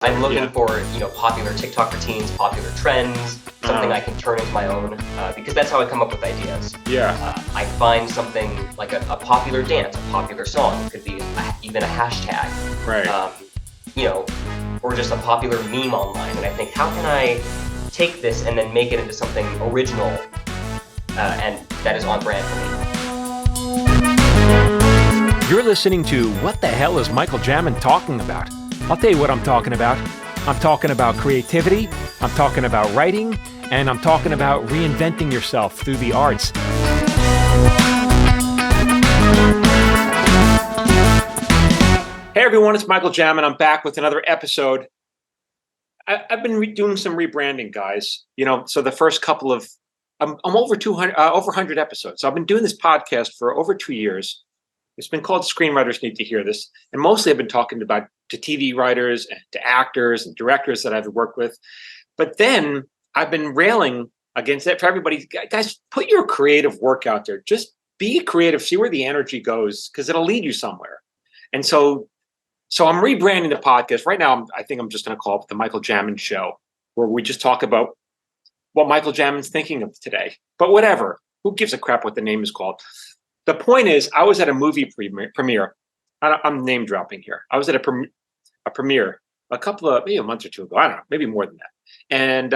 I'm looking for, popular TikTok routines, popular trends, something I can turn into my own, because that's how I come up with ideas. Yeah. I find something like a popular dance, a popular song. It could be even a hashtag. Right. Or just a popular meme online. And I think, how can I take this and then make it into something original and that is on brand for me? You're listening to What the Hell is Michael Jamin Talking About? I'll tell you what I'm talking about. I'm talking about creativity, I'm talking about writing, and I'm talking about reinventing yourself through the arts. Hey everyone, it's Michael Jamin. I'm back with another episode. I've been doing some rebranding, guys. So the first couple of, I'm over 200, over 100 episodes. So I've been doing this podcast for over 2 years. It's been called Screenwriters Need to Hear This. And mostly I've been talking about to TV writers and to actors and directors that I've worked with. But then I've been railing against that for everybody. Guys, put your creative work out there. Just be creative, see where the energy goes, because it'll lead you somewhere. And so I'm rebranding the podcast. Right now, I think I'm just going to call it the Michael Jamin Show, where we just talk about what Michael Jamin's thinking of today. But whatever, who gives a crap what the name is called? The point is, I was at a movie premiere. I'm name dropping here. I was at a premiere maybe a month or two ago. I don't know, maybe more than that. And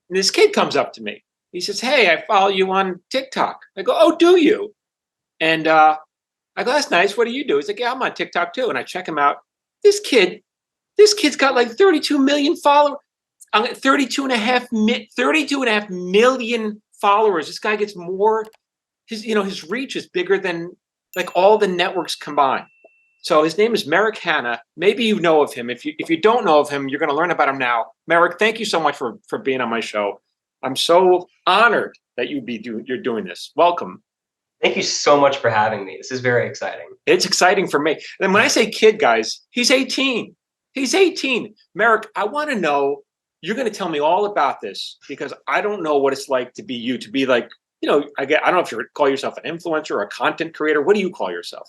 this kid comes up to me. He says, "Hey, I follow you on TikTok." I go, "Oh, do you?" And I go, "That's nice. What do you do?" He's like, "Yeah, I'm on TikTok too." And I check him out. This kid's got like 32 million followers. 32 and a half million followers. This guy gets more. His reach is bigger than like all the networks combined. So his name is Merrick, Hanna. Maybe you know of him. If you don't know of him, you're going to learn about him now. Merrick, thank you so much for being on my show. I'm so honored that you're doing this. Welcome. Thank you so much for having me. This is very exciting. It's exciting for me. And when I say kid, guys, he's 18. He's 18. Merrick, I want to know, you're going to tell me all about this because I don't know what it's like to be you, to be like, I don't know if you call yourself an influencer or a content creator. What do you call yourself?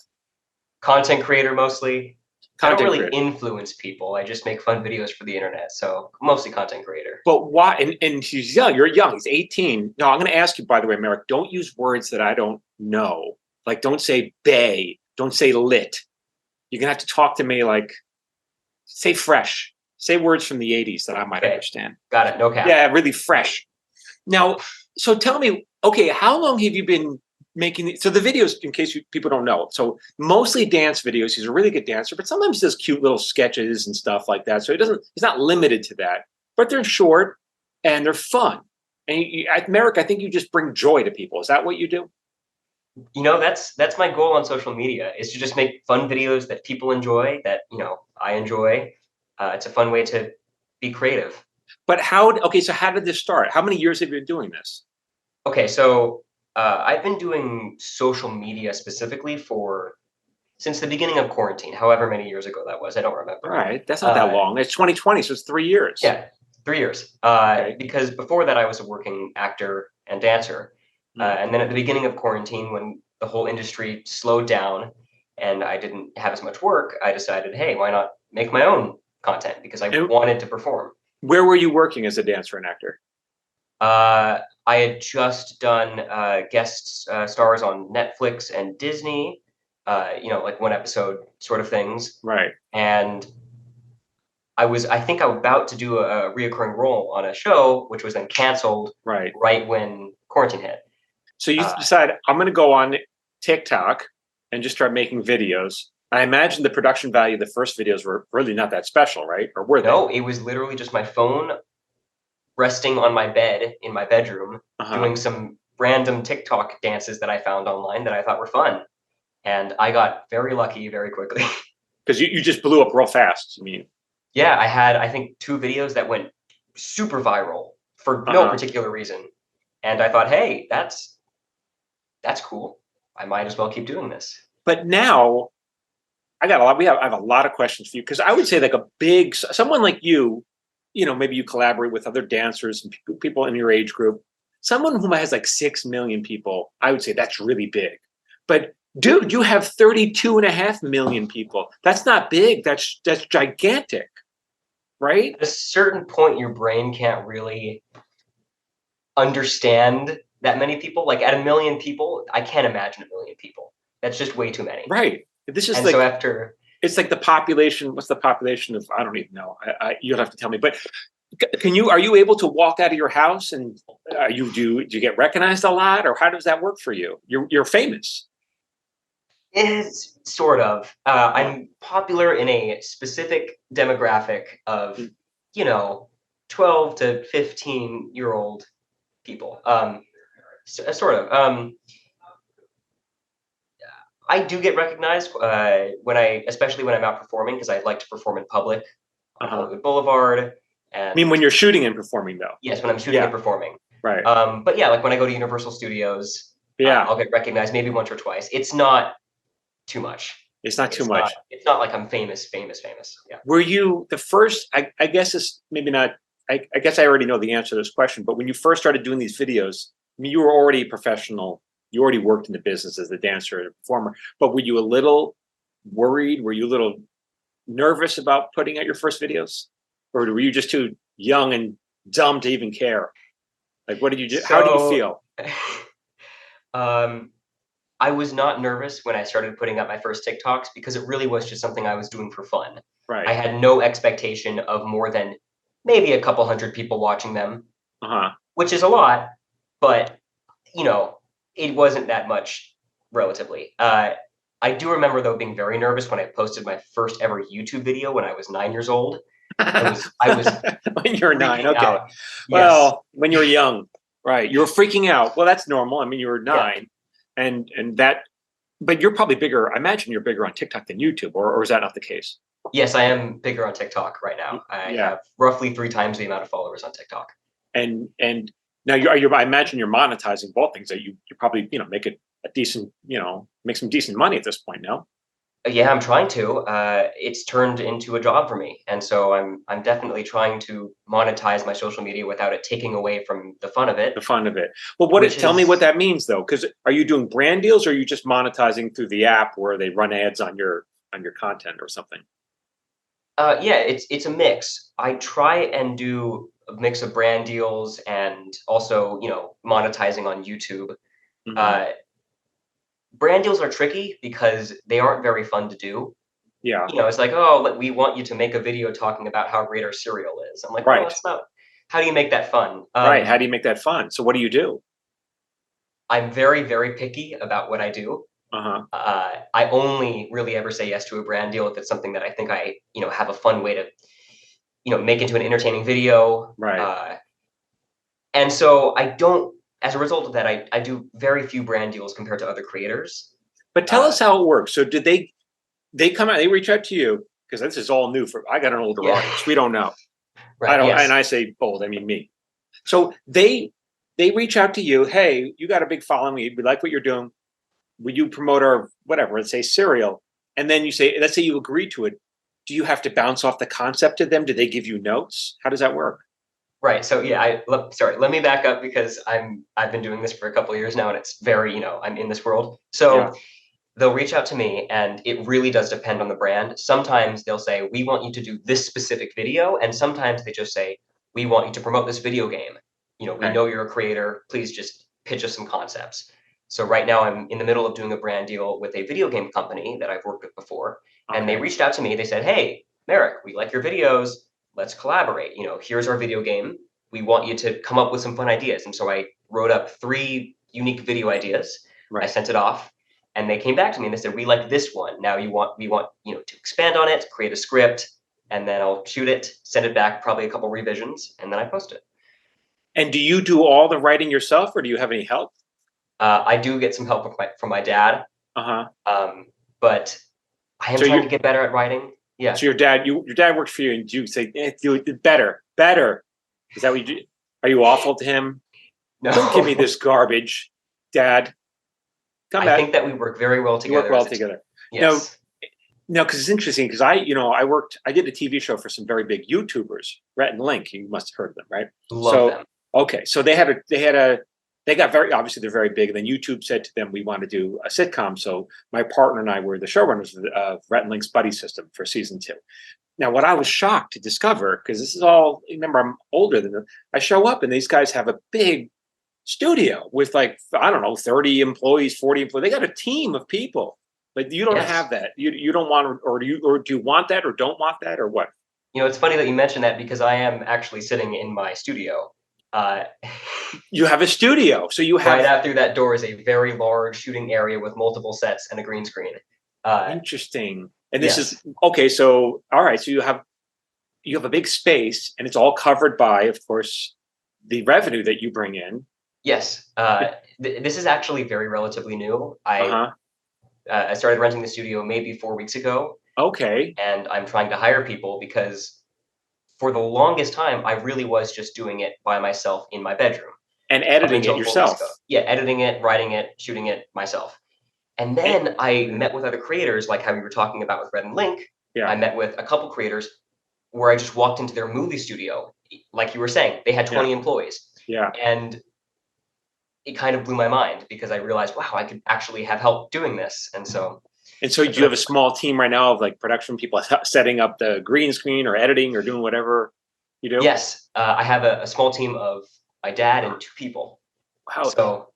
Content creator mostly. I don't really creator. Influence people. I just make fun videos for the internet. So mostly content creator. But why? And he's young. You're young. He's 18. No, I'm going to ask you, by the way, Merrick, don't use words that I don't know. Like, don't say bay. Don't say lit. You're going to have to talk to me like, say fresh. Say words from the 80s that I might understand. Got it. No cap. Yeah, really fresh. Now, so tell me, okay, how long have you been making so the videos, in case people don't know? So mostly dance videos. He's a really good dancer, but sometimes he does cute little sketches and stuff like that. So he's not limited to that, but they're short and they're fun. And Merrick, I think you just bring joy to people. Is that what you do? That's my goal on social media, is to just make fun videos that people enjoy, that, I enjoy. It's a fun way to be creative. But so how did this start? How many years have you been doing this? Okay, so I've been doing social media specifically since the beginning of quarantine, however many years ago that was. I don't remember. All right, that's not that long. It's 2020, so it's 3 years. Yeah, 3 years. Okay. Because before that, I was a working actor and dancer. And then at the beginning of quarantine, when the whole industry slowed down and I didn't have as much work, I decided, hey, why not make my own content? Because I wanted to perform. Where were you working as a dancer and actor? I had just done guest stars on Netflix and Disney, like one episode sort of things. Right. And I was about to do a reoccurring role on a show, which was then canceled right when quarantine hit. So you decided, I'm going to go on TikTok and just start making videos. I imagine the production value of the first videos were really not that special, right? Or were they? No, it was literally just my phone resting on my bed in my bedroom, doing some random TikTok dances that I found online that I thought were fun. And I got very lucky very quickly. Because you just blew up real fast, I mean. Yeah, I had, I think, 2 videos that went super viral for no particular reason. And I thought, hey, that's cool. I might as well keep doing this. But now, I have a lot of questions for you, because I would say like someone like you, maybe you collaborate with other dancers and people in your age group. Someone who has like 6 million people, I would say that's really big. But dude, you have 32.5 million people. That's not big. That's gigantic. right? At a certain point, your brain can't really understand that many people. Like at a million people, I can't imagine a million people. That's just way too many. Right. This is And so like, after, it's like the population. What's the population of? I don't even know. You'll have to tell me. But are you able to walk out of your house and do you get recognized a lot, or how does that work for you? You're famous. it's sort of. I'm popular in a specific demographic of, you know, 12 to 15-year-old people. Sort of. I do get recognized especially when I'm out performing, because I like to perform in public on Uh-huh. Hollywood Boulevard. I mean, when you're shooting and performing, though. Yes, when I'm shooting Yeah. and performing. Right. But yeah, like when I go to Universal Studios, Yeah. I'll get recognized maybe once or twice. It's not too much. It's not too much. It's not like I'm famous. Yeah. Were you the first? I guess it's maybe not. I guess I already know the answer to this question. But when you first started doing these videos, I mean, you were already a professional. You already worked in the business as a dancer and a performer. But were you a little worried? Were you a little nervous about putting out your first videos, or were you just too young and dumb to even care? Like, what did you do? How do you feel? I was not nervous when I started putting up my first TikToks, because it really was just something I was doing for fun. Right. I had no expectation of more than maybe a couple hundred people watching them, which is a lot, but it wasn't that much relatively. I do remember, though, being very nervous when I posted my first ever YouTube video when I was 9 years old. I was when you're 9, okay. Out. Well, Yes. when you're young, right? You were freaking out. Well, that's normal. I mean, you were 9, and that, but you're probably bigger. I imagine you're bigger on TikTok than YouTube, or is that not the case? Yes, I am bigger on TikTok right now. I have roughly 3 times the amount of followers on TikTok. And now I imagine you're monetizing both things. That you probably make a decent make some decent money at this point. No. Yeah, I'm trying to. It's turned into a job for me, and so I'm definitely trying to monetize my social media without it taking away from the fun of it. The fun of it. Well, tell me what that means, though, because are you doing brand deals, or are you just monetizing through the app where they run ads on your content or something? Yeah, it's a mix. I try and do a mix of brand deals and also monetizing on YouTube. Mm-hmm. Brand deals are tricky because they aren't very fun to do. Yeah. It's like, oh, we want you to make a video talking about how great our cereal is. I'm like, right. Oh, that's not. How do you make that fun? Right. How do you make that fun? So what do you do? I'm very, very picky about what I do. I only really ever say yes to a brand deal if it's something that I think I have a fun way to make into an entertaining video. Right. And so I don't. As a result of that, I do very few brand deals compared to other creators. But tell us how it works. So did they come out? They reach out to you, because this is all new I got an older audience. We don't know. Right. I don't. Yes. And I say bold. I mean me. So they reach out to you. Hey, you got a big following. We like what you're doing. Would you promote our whatever? Let's say cereal. And then you say, let's say you agree to it. Do you have to bounce off the concept to them? Do they give you notes? How does that work? Right. So yeah, let me back up, because I've been doing this for a couple of years now, and it's very, I'm in this world. So they'll reach out to me, and it really does depend on the brand. Sometimes they'll say, we want you to do this specific video. And sometimes they just say, we want you to promote this video game. We know you're a creator. Please just pitch us some concepts. So right now I'm in the middle of doing a brand deal with a video game company that I've worked with before. And they reached out to me. They said, hey, Merrick, we like your videos. Let's collaborate. Here's our video game. We want you to come up with some fun ideas. And so I wrote up 3 unique video ideas. Right. I sent it off, and they came back to me and they said, we like this one. Now we want to expand on it, create a script, and then I'll shoot it, send it back, probably a couple revisions, and then I post it. And do you do all the writing yourself, or do you have any help? I do get some help from my dad. But I am trying to get better at writing. Yeah. So your dad works for you, and you say, do it better. Is that what you do? Are you awful to him? No. Don't give me this garbage, Dad. I think that we work very well together. We work well together. Yes. No, because it's interesting, because I did a TV show for some very big YouTubers, Rhett and Link. You must have heard of them, right? Love them. Okay. So they got very, obviously they're very big. And then YouTube said to them, we want to do a sitcom. So my partner and I were the showrunners of Rhett and Link's Buddy System for season 2. Now, what I was shocked to discover, because this is all, remember, I'm older than them. I show up and these guys have a big studio with like, I don't know, 30 employees, 40 employees. They got a team of people, but you don't Yes. have that. You don't want, or do you want that or don't want that or what? It's funny that you mentioned that because I am actually sitting in my studio. Uh, You have a studio, so you right have out through that door is a very large shooting area with multiple sets and a green screen. interesting. And this Yes. is okay. So, all right. So you have a big space, and it's all covered by, of course, the revenue that you bring in. Yes. This is actually very relatively new. Uh-huh. I started renting the studio maybe 4 weeks ago, Okay. and I'm trying to hire people because for the longest time, I really was just doing it by myself in my bedroom And up editing it until 4 weeks yourself. ago. Yeah, editing it, writing it, shooting it myself. And And, then I met with other creators, like how we were talking about with Red and Link. yeah. I met with a couple creators where I just walked into their movie studio, like you were saying, they had Yeah. 20 employees. Yeah. And it kind of blew my mind because I realized, wow, I could actually have help doing this. And so, And so, do you have a small team right now of like production people setting up the green screen or editing or doing whatever you do? yes, I have a small team of my dad and 2 people. Wow. So,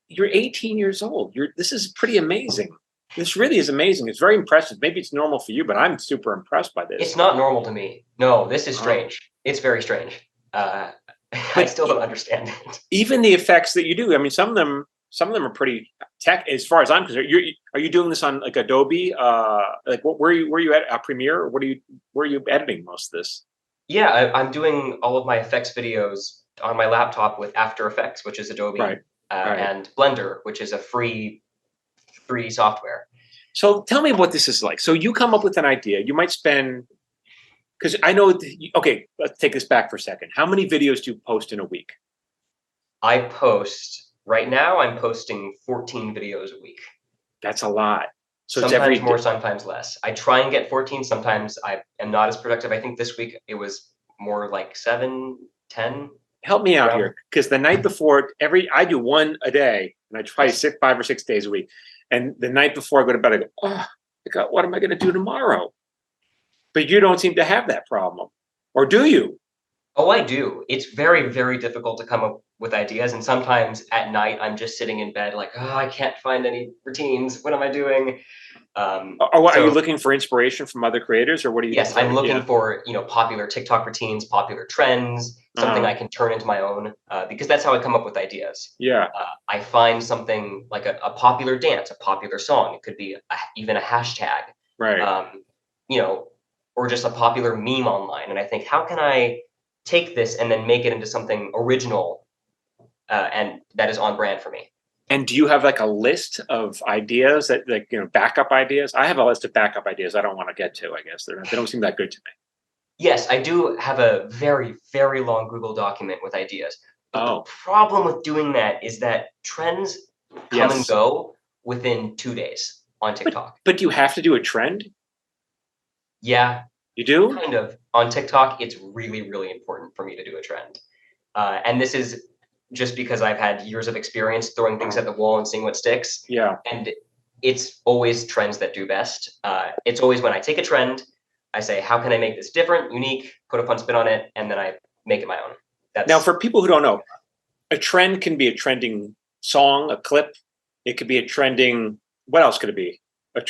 You're 18 years old. This is pretty amazing. This really is amazing. It's very impressive. Maybe it's normal for you, but I'm super impressed by this. it's not normal to me. No, this is Uh, strange. It's very strange. I but still don't understand it. even the effects that you do, I mean, some of them are pretty tech. As far as I'm concerned, are you doing this on like Adobe? Like, where you at Premiere? Or where are you editing most of this? Yeah, I'm doing all of my effects videos on my laptop with After Effects, which is Adobe, Right. Right. and Blender, which is a free 3D software. So tell me what this is like. So you come up with an idea. You might spend, because I know. Okay, let's take this back for a second. How many videos do you post in a week? I post right now. I'm posting 14 videos a week. That's a lot. So it's Sometimes every more, sometimes less. I try and get 14. Sometimes I am not as productive. I think this week it was more like 7, 10. Help me out around. here, because the night before I do one a day, and I try Yes. 5 or 6 days a week. And the night before I go to bed, I go, oh, God, what am I going to do tomorrow? But you don't seem to have that problem, or do you? Oh, I do. It's very, very difficult to come up with ideas. And sometimes at night, I'm just sitting in bed like, oh, I can't find any routines. What am I doing? Are you So looking for inspiration from other creators, or what do you? yes, I'm looking Yeah. for, popular TikTok routines, popular trends, something Uh-huh. I can turn into my own, because that's how I come up with ideas. Yeah. I find something like a popular dance, a popular song. It could be even a hashtag, Right. um, or just a popular meme online. And I think, how can I take this and then make it into something original, and that is on brand for me? And do you have like a list of ideas that, like, backup ideas? I have a list of backup ideas I don't want to get to. I guess they don't seem that good to me. Yes, I do have a very, very long Google document with ideas. But the Oh, problem with doing that is that trends come and yes. go within 2 days on But TikTok. but do you have to do a trend? Yeah, You do? kind of. On TikTok, it's really, really important for me to do a trend. And this is just because I've had years of experience throwing things at the wall and seeing what sticks. Yeah. And it's always trends that do best. It's always when I take a trend, I say, how can I make this different, unique, put a fun spin on it, and then I make it my own. Now, for people who don't know, a trend can be a trending song, a clip. It could be a trending. What else could it be?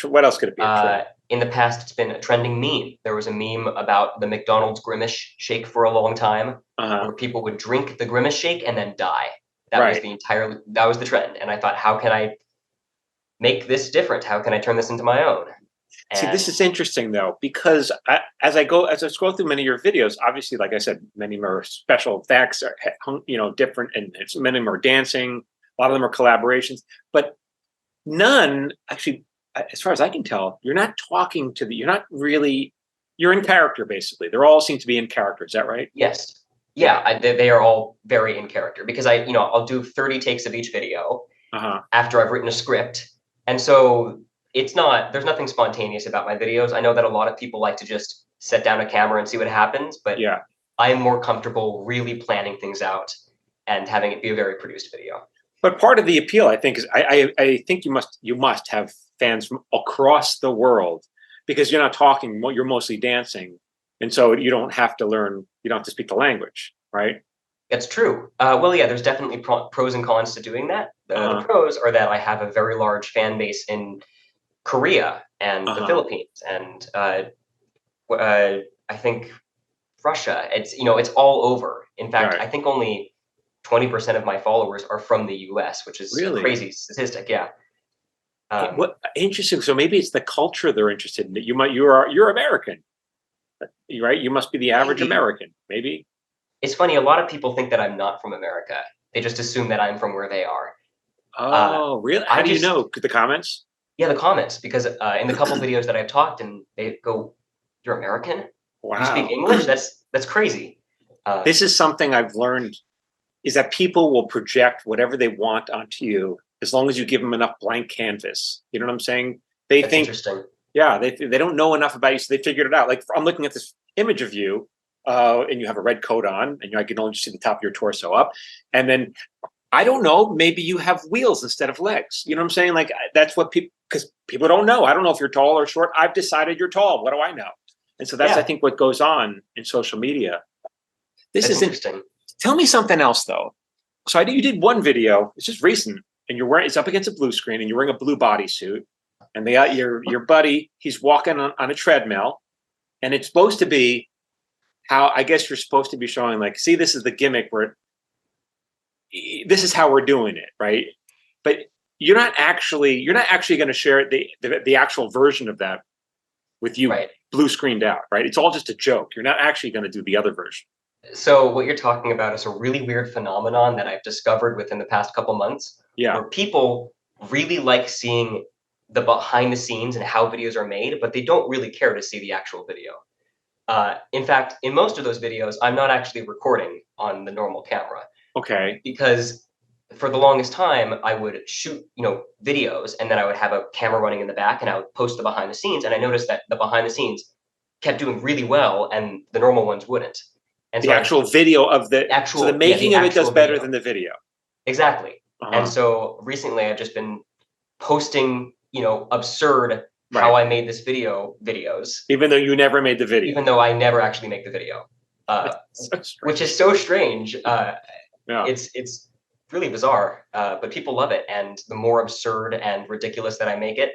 What else could it be? A trend? In the past, it's been a trending meme. There was a meme about the McDonald's Grimace shake for a long time, Uh-huh. where people would drink the Grimace shake and then die. That was Right. that was the trend. And I thought, how can I make this different? How can I turn this into my own? See, this And is interesting though, because as I scroll through many of your videos, obviously, like I said, many more special effects are, different, and many more dancing. A lot of them are collaborations, but none actually, as far as I can tell, you're not talking to you're not really, you're in character basically. They all seem to be in character. Is that right? yes, yeah, they are all very in character because I'll do 30 takes of each video Uh huh. after I've written a script. And so there's nothing spontaneous about my videos. I know that a lot of people like to just set down a camera and see what happens, but Yeah. I am more comfortable really planning things out and having it be a very produced video. But part of the appeal, I think, is I think you must have fans from across the world, because you're not talking, you're mostly dancing. And so you don't have to learn, you don't have to speak the language, right? That's true. Well, yeah, there's definitely pros and cons to doing that. The pros are that I have a very large fan base in Korea and the Philippines, and I think Russia. It's all over. In fact, Right. I think only 20% of my followers are from the U.S., which is a Really? crazy statistic. Yeah. What interesting. So maybe it's the culture they're interested in. You're American, right? You must be the average Maybe. American, maybe. It's funny. A lot of people think that I'm not from America. They just assume that I'm from where they are. Oh, really? How do you know? The comments? Yeah, the comments, because in the couple videos that I've talked, and they go, "You're American? Wow. You speak English? That's crazy." This is something I've learned, is that people will project whatever they want onto you as long as you give them enough blank canvas. You know what I'm saying? That's interesting. Yeah, they don't know enough about you, so they figured it out. Like, I'm looking at this image of you, and you have a red coat on, and I can only see the top of your torso up, and then I don't know, maybe you have wheels instead of legs. You know what I'm saying? Like, that's what people, because people don't know. I don't know if you're tall or short. I've decided you're tall. What do I know? And so that's, I think, what goes on in social media. This is interesting. Tell me something else, though. So you did one video. It's just recent, and it's up against a blue screen, and you're wearing a blue bodysuit, and they got your buddy. He's walking on a treadmill, and it's supposed to be how, I guess you're supposed to be showing, like, see, this is the gimmick where this is how we're doing it, right? But you're not actually going to share the actual version of that with you, right, blue screened out, right? It's all just a joke. You're not actually going to do the other version. So what you're talking about is a really weird phenomenon that I've discovered within the past couple months. Yeah. Where people really like seeing the behind the scenes and how videos are made, but they don't really care to see the actual video. In fact, in most of those videos, I'm not actually recording on the normal camera. Okay. Because for the longest time, I would shoot, videos, and then I would have a camera running in the back, and I would post the behind the scenes. And I noticed that the behind the scenes kept doing really well, and the normal ones wouldn't. And the actual video of the making of it does better than the video. Exactly. And so recently, I've just been posting, absurd how I made this videos. Even though you never made the video. Even though I never actually make the video, which is so strange. It's really bizarre, but people love it, and the more absurd and ridiculous that I make it,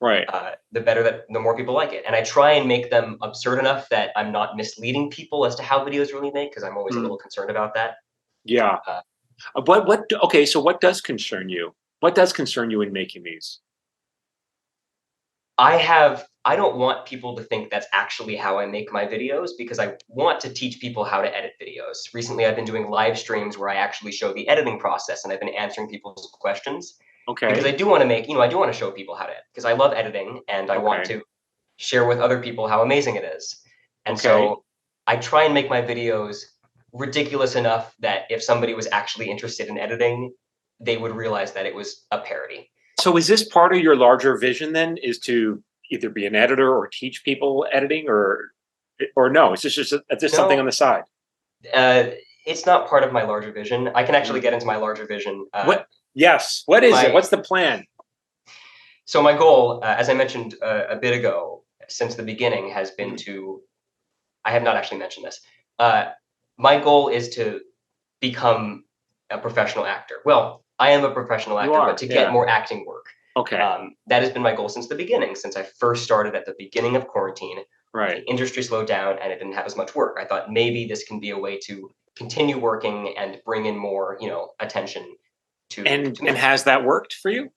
the more people like it. And I try and make them absurd enough that I'm not misleading people as to how videos really make, because I'm always a little concerned about that. Yeah. Okay, so what does concern you? What does concern you in making these? I don't want people to think that's actually how I make my videos, because I want to teach people how to edit videos. Recently, I've been doing live streams where I actually show the editing process, and I've been answering people's questions. Okay. Because I do want to I do want to show people how to edit, because I love editing, and I want to share with other people how amazing it is. And so I try and make my videos ridiculous enough that if somebody was actually interested in editing, they would realize that it was a parody. So is this part of your larger vision then, is to either be an editor or teach people editing, or no? It's just something on the side? It's not part of my larger vision. I can actually get into my larger vision. What? Yes. What is it? What's the plan? So my goal, as I mentioned a bit ago, since the beginning, has been to, I have not actually mentioned this. My goal is to become a professional actor. Well, I am a professional actor, but to get more acting work. Okay. That has been my goal since the beginning, since I first started at the beginning of quarantine. Right. The industry slowed down and it didn't have as much work. I thought maybe this can be a way to continue working and bring in more, attention to. And has that worked for you?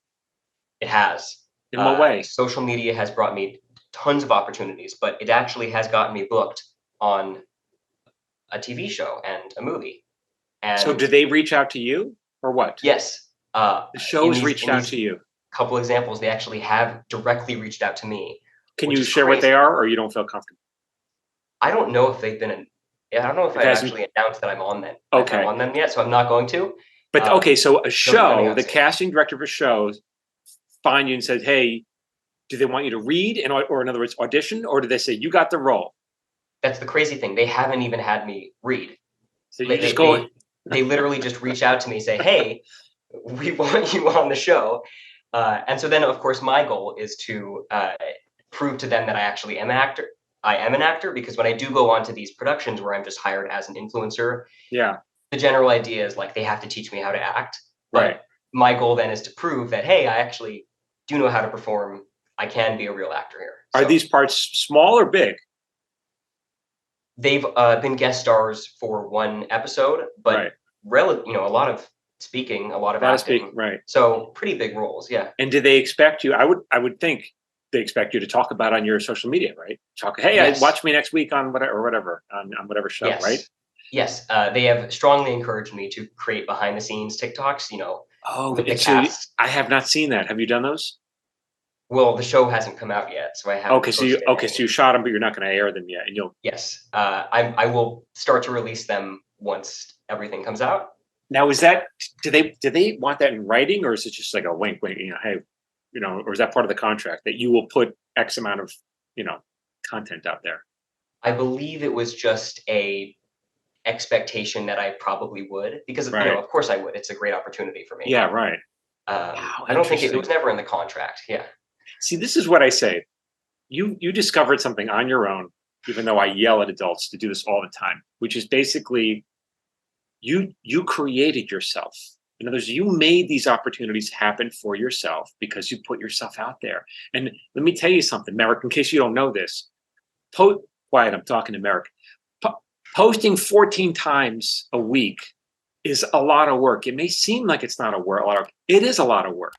It has. In what way? Social media has brought me tons of opportunities, but it actually has gotten me booked on a TV show and a movie. And so did they reach out to you, or what? Yes. The shows reached out to you. Couple examples, they actually have directly reached out to me. Can you share what they are, or you don't feel comfortable? I don't know if they've been I don't know if I actually announced that I'm on them. Okay. I'm on them yet, so I'm not going to. But so a show, the casting director of a show find you and said, "Hey, do they want you to read or in other words audition, or do they say you got the role?" That's the crazy thing. They haven't even had me read. So you just go. They literally just reach out to me, say, "Hey, we want you on the show." And so then, of course, my goal is to prove to them that I actually am an actor. I am an actor, because when I do go on to these productions where I'm just hired as an influencer, Yeah. the general idea is like they have to teach me how to act. Right. But my goal then is to prove that, hey, I actually do know how to perform. I can be a real actor here. Are So these parts small or big? they've been guest stars for one episode, but Right. a lot of speaking, a lot of That is big. acting. Right. So pretty big roles, yeah. And do they expect you? I would think they expect you to talk about on your social media, right? Talk, hey, Yes. watch me next week on whatever on whatever show, Yes. right? Yes. They have strongly encouraged me to create behind the scenes TikToks, Oh, with the and so cast. I have not seen that. Have you done those? Well, the show hasn't come out yet, so I haven't Okay, posted any. so you shot them, but you're not going to air them yet, and you'll. Yes. I will start to release them once everything comes out. Now, is that do they want that in writing, or is it just like a wink, wink? Hey, or is that part of the contract that you will put X amount of content out there? I believe it was just a expectation that I probably would, because Right. of course I would. It's a great opportunity for me. Yeah, right. I don't think it was never in the contract. Yeah. See, this is what I say. You discovered something on your own, even though I yell at adults to do this all the time, which is basically you created yourself. In other words, you made these opportunities happen for yourself because you put yourself out there. And let me tell you something, Merrick, in case you don't know this. Quiet, I'm talking to Merrick. Posting 14 times a week is a lot of work. It may seem like it's not a lot of work. It is a lot of work,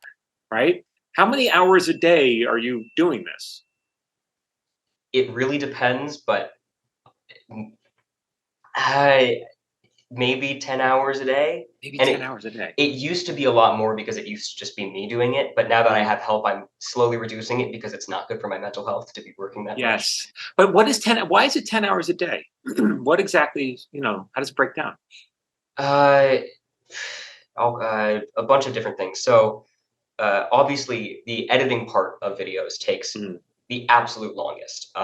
right? How many hours a day are you doing this? It really depends, but maybe 10 hours a day. Maybe And 10 hours a day. It used to be a lot more because it used to just be me doing it. But now that I have help, I'm slowly reducing it because it's not good for my mental health to be working that much. Yes. But why is it 10 hours a day? What exactly, how does it break down? A bunch of different things. So obviously the editing part of videos takes the absolute longest.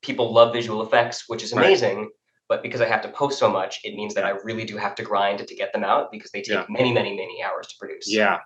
People love visual effects, which is amazing. But because I have to post so much, it means that I really do have to grind to get them out because they take many, many, many hours to produce. Yeah.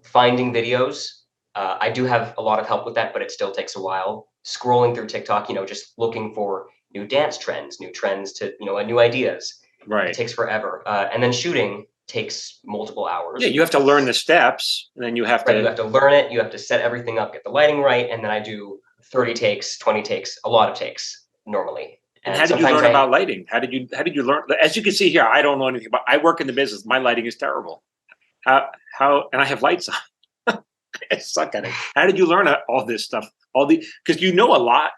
Finding videos, I do have a lot of help with that, but it still takes a while. Scrolling through TikTok, just looking for new dance trends, new trends to, new ideas. Right. It takes forever. And then shooting takes multiple hours. Yeah, you have to learn the steps, and then you have to. You have to learn it. You have to set everything up, get the lighting right, and then I do 30 takes, 20 takes, a lot of takes normally. And how did you learn about lighting? How did you learn? As you can see here, I don't know anything about. I work in the business. My lighting is terrible. How and I have lights on. I suck at it. How did you learn all this stuff? Because you know a lot.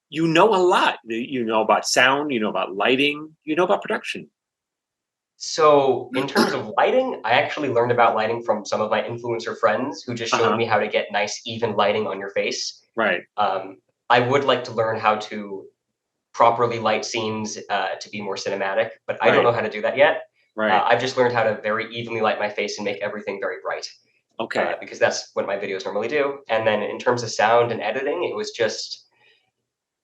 You know a lot. You know about sound. You know about lighting. You know about production. So in terms of lighting, I actually learned about lighting from some of my influencer friends who just showed me how to get nice, even lighting on your face. Right. I would like to learn how to properly light scenes to be more cinematic, but I don't know how to do that yet. Right. I've just learned how to very evenly light my face and make everything very bright. Okay. Because that's what my videos normally do. And then in terms of sound and editing, it was just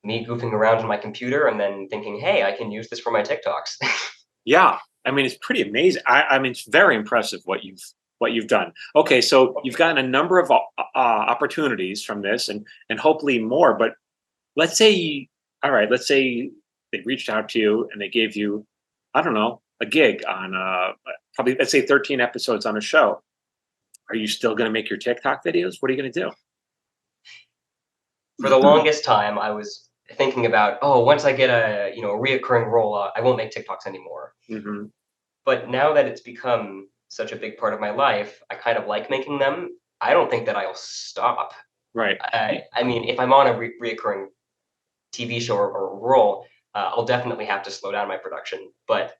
me goofing around on my computer and then thinking, hey, I can use this for my TikToks. Yeah. I mean, it's pretty amazing. I mean, it's very impressive what you've done. Okay, so you've gotten a number of opportunities from this, and hopefully more. But let's say they reached out to you and they gave you, I don't know, a gig on probably, let's say 13 episodes on a show. Are you still going to make your TikTok videos? What are you going to do? For the longest time, I was thinking about, once I get a reoccurring role, I won't make TikToks anymore. Mm-hmm. But now that it's become such a big part of my life, I kind of like making them. I don't think that I'll stop. Right. I mean, if I'm on a reoccurring TV show or role, I'll definitely have to slow down my production. But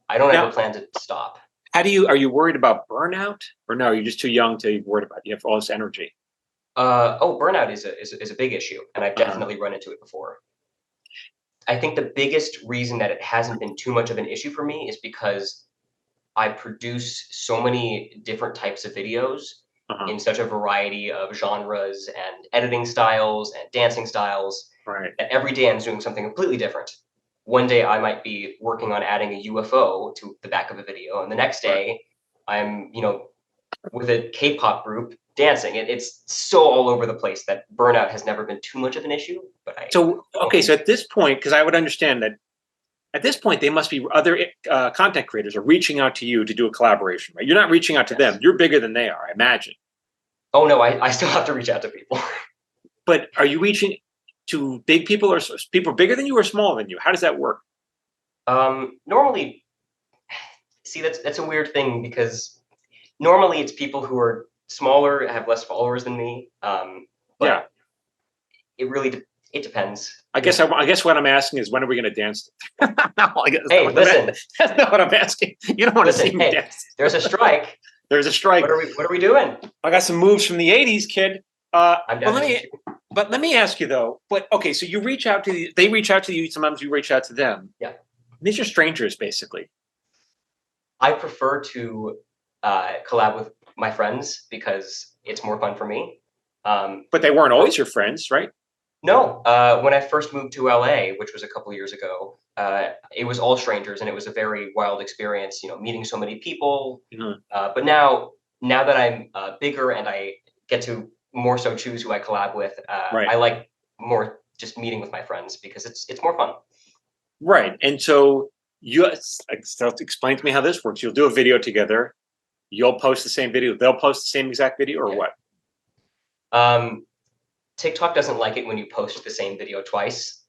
I don't have a plan to stop. Are you worried about burnout, or no? You're just too young to be worried about it. You have all this energy. Burnout is a big issue, and I've definitely run into it before. I think the biggest reason that it hasn't been too much of an issue for me is because I produce so many different types of videos in such a variety of genres and editing styles and dancing styles. Right. That every day I'm doing something completely different. One day I might be working on adding a UFO to the back of a video, and the next day I'm, with a K-pop group dancing. It's so all over the place that burnout has never been too much of an issue. But So at this point, because I would understand that at this point they must be other content creators are reaching out to you to do a collaboration, right? You're not reaching out to them. You're bigger than they are, I imagine. Oh no, I still have to reach out to people. But are you reaching to big people or people bigger than you or smaller than you? How does that work? Normally, see, that's a weird thing because normally it's people who are smaller, have less followers than me. But it really it depends. I guess what I'm asking is, when are we going to dance? No, hey, listen, that's not what I'm asking. You don't want to see me dance. There's a strike. There's a strike. What are we doing? I got some moves from the '80s, kid. I'm But let me ask you though. But okay, so you reach out to they reach out to you. Sometimes you reach out to them. Yeah. These are strangers, basically. I prefer to collab with my friends because it's more fun for me. But they weren't always your friends, right? No. When I first moved to LA, which was a couple years ago, it was all strangers, and it was a very wild experience. Meeting so many people. Mm-hmm. But now that I'm bigger and I get to more so choose who I collab with, Right. I like more just meeting with my friends because it's more fun. Right. And so explain to me how this works. You'll do a video together. You'll post the same video. They'll post the same exact video, or what? TikTok doesn't like it when you post the same video twice,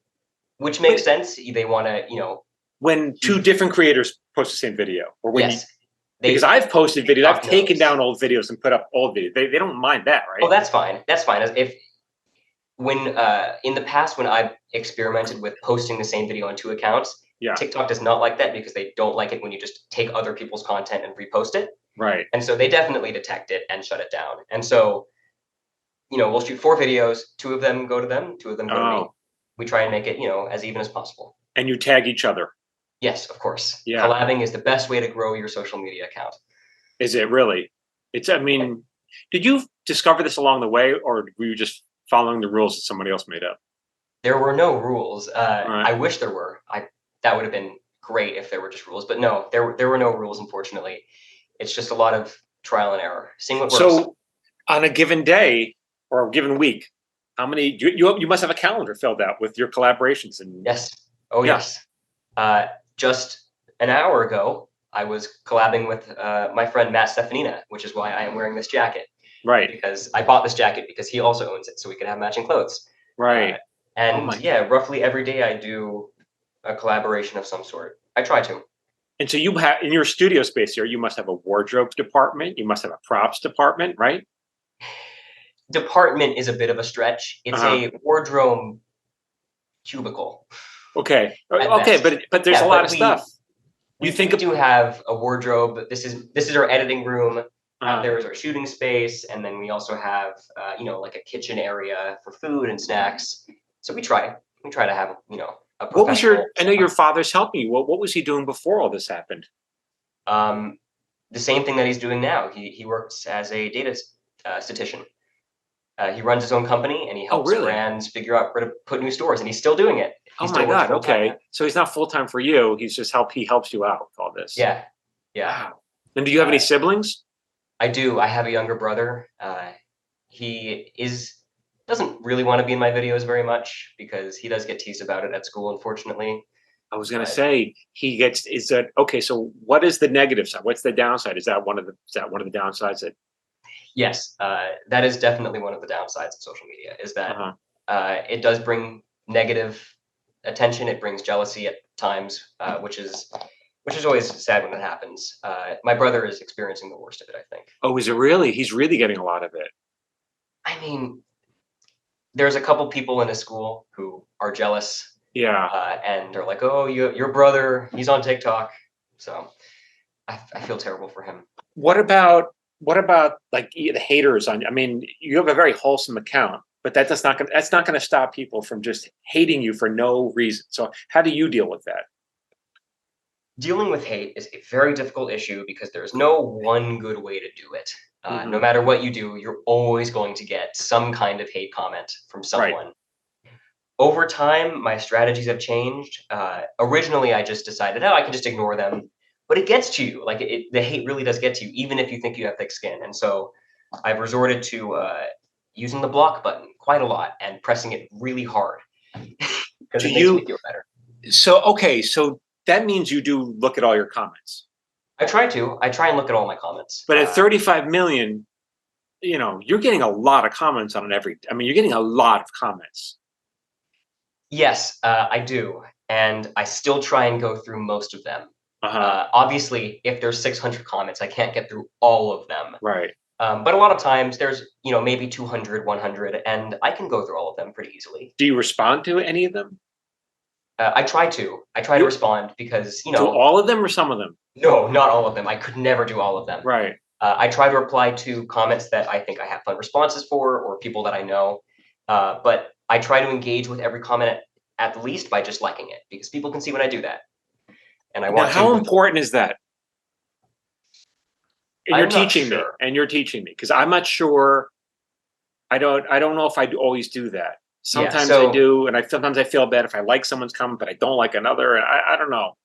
which makes sense. They want to, when two different creators post the same video, or when yes. Because I've posted videos, I've taken down old videos and put up old videos. They don't mind that, right? Oh, that's fine. That's fine. When in the past, when I've experimented with posting the same video on two accounts, TikTok does not like that because they don't like it when you just take other people's content and repost it. Right. And so they definitely detect it and shut it down. And so, we'll shoot 4 videos. 2 of them go to them. 2 of them go to me. We try and make it, as even as possible. And you tag each other. Yes, of course. Yeah. Collabing is the best way to grow your social media account. Is it really? Did you discover this along the way, or were you just following the rules that somebody else made up? There were no rules. Right. I wish there were. That would have been great if there were just rules, but no, there were no rules, unfortunately. It's just a lot of trial and error, seeing what works. So on a given day or a given week, how many you must have a calendar filled out with your collaborations? And yes. Oh, yes. Just an hour ago, I was collabing with my friend Matt Stefanina, which is why I am wearing this jacket. Right. Because I bought this jacket because he also owns it, so we could have matching clothes. Right. Roughly every day I do a collaboration of some sort. I try to. And so you have, in your studio space here, you must have a wardrobe department. You must have a props department, right? Department is a bit of a stretch. It's a wardrobe cubicle. Okay. But there's a lot of stuff. We do have a wardrobe. This is our editing room. There is our shooting space, and then we also have like a kitchen area for food and snacks. So we try to have a professional. I know your father's helping you. What was he doing before all this happened? The same thing that he's doing now. He works as a data statistician. He runs his own company, and he helps brands figure out where to put new stores, and he's still doing it. Oh my God! Okay, so he's not full time for you. He's just he helps you out with all this. Yeah. Wow. And do you have any siblings? I do. I have a younger brother. He doesn't really want to be in my videos very much because he does get teased about it at school, unfortunately. I was going to say so what is the negative side? What's the downside? Is that one of the downsides that? Yes, that is definitely one of the downsides of social media is that it does bring negative attention. It brings jealousy at times, which is always sad when it happens. My brother is experiencing the worst of it, I think. Oh, is it really? He's really getting a lot of it. I mean, there's a couple people in his school who are jealous. Yeah. And they're like, oh, your brother, he's on TikTok. So I feel terrible for him. What about like the haters on? I mean, you have a very wholesome account, but that's not going to stop people from just hating you for no reason. So how do you deal with that? Dealing with hate is a very difficult issue because there's no one good way to do it. No matter what you do, you're always going to get some kind of hate comment from someone. Right. Over time, my strategies have changed. Originally, I just decided, I can just ignore them. But it gets to you. Like the hate really does get to you, even if you think you have thick skin. And so I've resorted to using the block button quite a lot and pressing it really hard because it makes me feel better. So that means you do look at all your comments. I try and look at all my comments. But at 35 million, you're getting a lot of comments on you're getting a lot of comments. Yes, I do. And I still try and go through most of them. Obviously, if there's 600 comments, I can't get through all of them. Right. But a lot of times there's, maybe 200, 100, and I can go through all of them pretty easily. Do you respond to any of them? I try to respond because, To all of them or some of them? No, not all of them. I could never do all of them. Right. I try to reply to comments that I think I have fun responses for or people that I know. But I try to engage with every comment at least by just liking it because people can see when I do that. And I want to. How important is that? And you're teaching me because I'm not sure. I don't know if I always do that. Sometimes I do, and sometimes I feel bad if I like someone's comment, but I don't like another. And I don't know.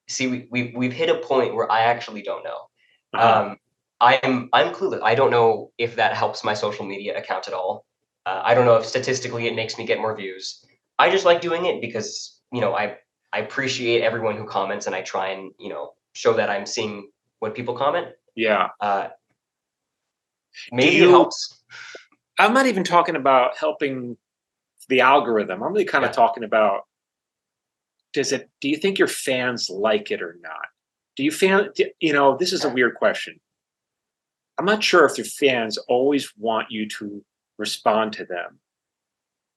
See, we've hit a point where I actually don't know. I'm clueless. I don't know if that helps my social media account at all. I don't know if statistically it makes me get more views. I just like doing it because I appreciate everyone who comments, and I try and show that I'm seeing what people comment. Yeah. Maybe it helps. I'm not even talking about helping the algorithm. I'm really kind of talking about, do you think your fans like it or not? Do you this is a weird question. I'm not sure if your fans always want you to respond to them.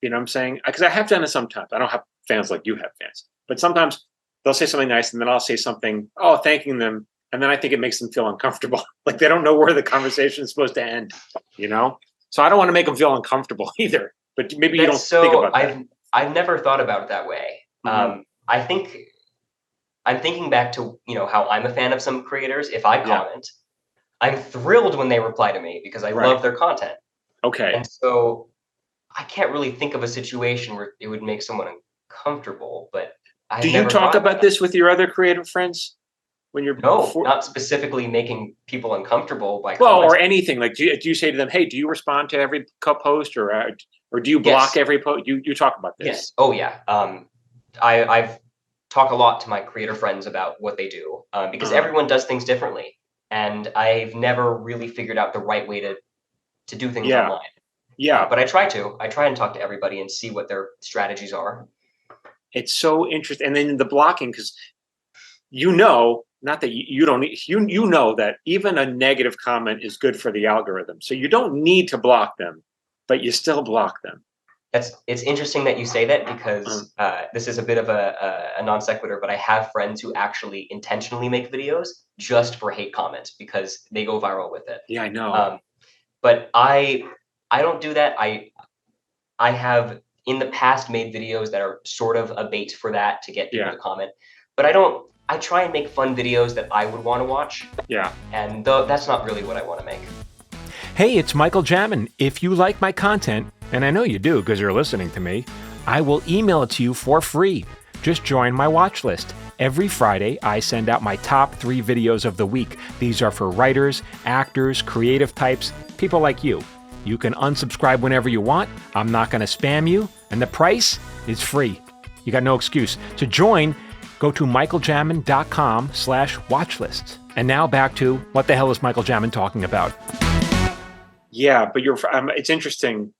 You know what I'm saying? Because I have done it sometimes. I don't have fans like you have fans, but sometimes they'll say something nice and then I'll say something, thanking them. And then I think it makes them feel uncomfortable. Like they don't know where the conversation is supposed to end, So I don't want to make them feel uncomfortable either. But maybe you don't think about that. I've never thought about it that way. Mm-hmm. I think I'm thinking back to how I'm a fan of some creators. If I comment, I'm thrilled when they reply to me because I love their content. Okay. And so I can't really think of a situation where it would make someone uncomfortable. But do you talk about this with your other creative friends? When you're not specifically making people uncomfortable by comments. Or anything like do you say to them, hey, do you respond to every post or do you block every post? You talk about this? Yes. Oh yeah. I've talked a lot to my creator friends about what they do because everyone does things differently, and I've never really figured out the right way to do things online. Yeah, but I try and talk to everybody and see what their strategies are. It's so interesting, and then the blocking because not that you don't need, you know that even a negative comment is good for the algorithm. So you don't need to block them, but you still block them. It's interesting that you say that because this is a bit of a non sequitur, but I have friends who actually intentionally make videos just for hate comments because they go viral with it. Yeah, I know. But I don't do that. I have in the past made videos that are sort of a bait for that to get people to comment, but I try and make fun videos that I would want to watch. Yeah. And that's not really what I want to make. Hey, it's Michael Jamin. If you like my content, and I know you do because you're listening to me, I will email it to you for free. Just join my watch list. Every Friday, I send out my top 3 videos of the week. These are for writers, actors, creative types, people like you. You can unsubscribe whenever you want. I'm not going to spam you. And the price is free. You got no excuse. To join, go to michaeljamin.com/watchlist. And now back to what the hell is Michael Jamin talking about? Yeah, but it's interesting.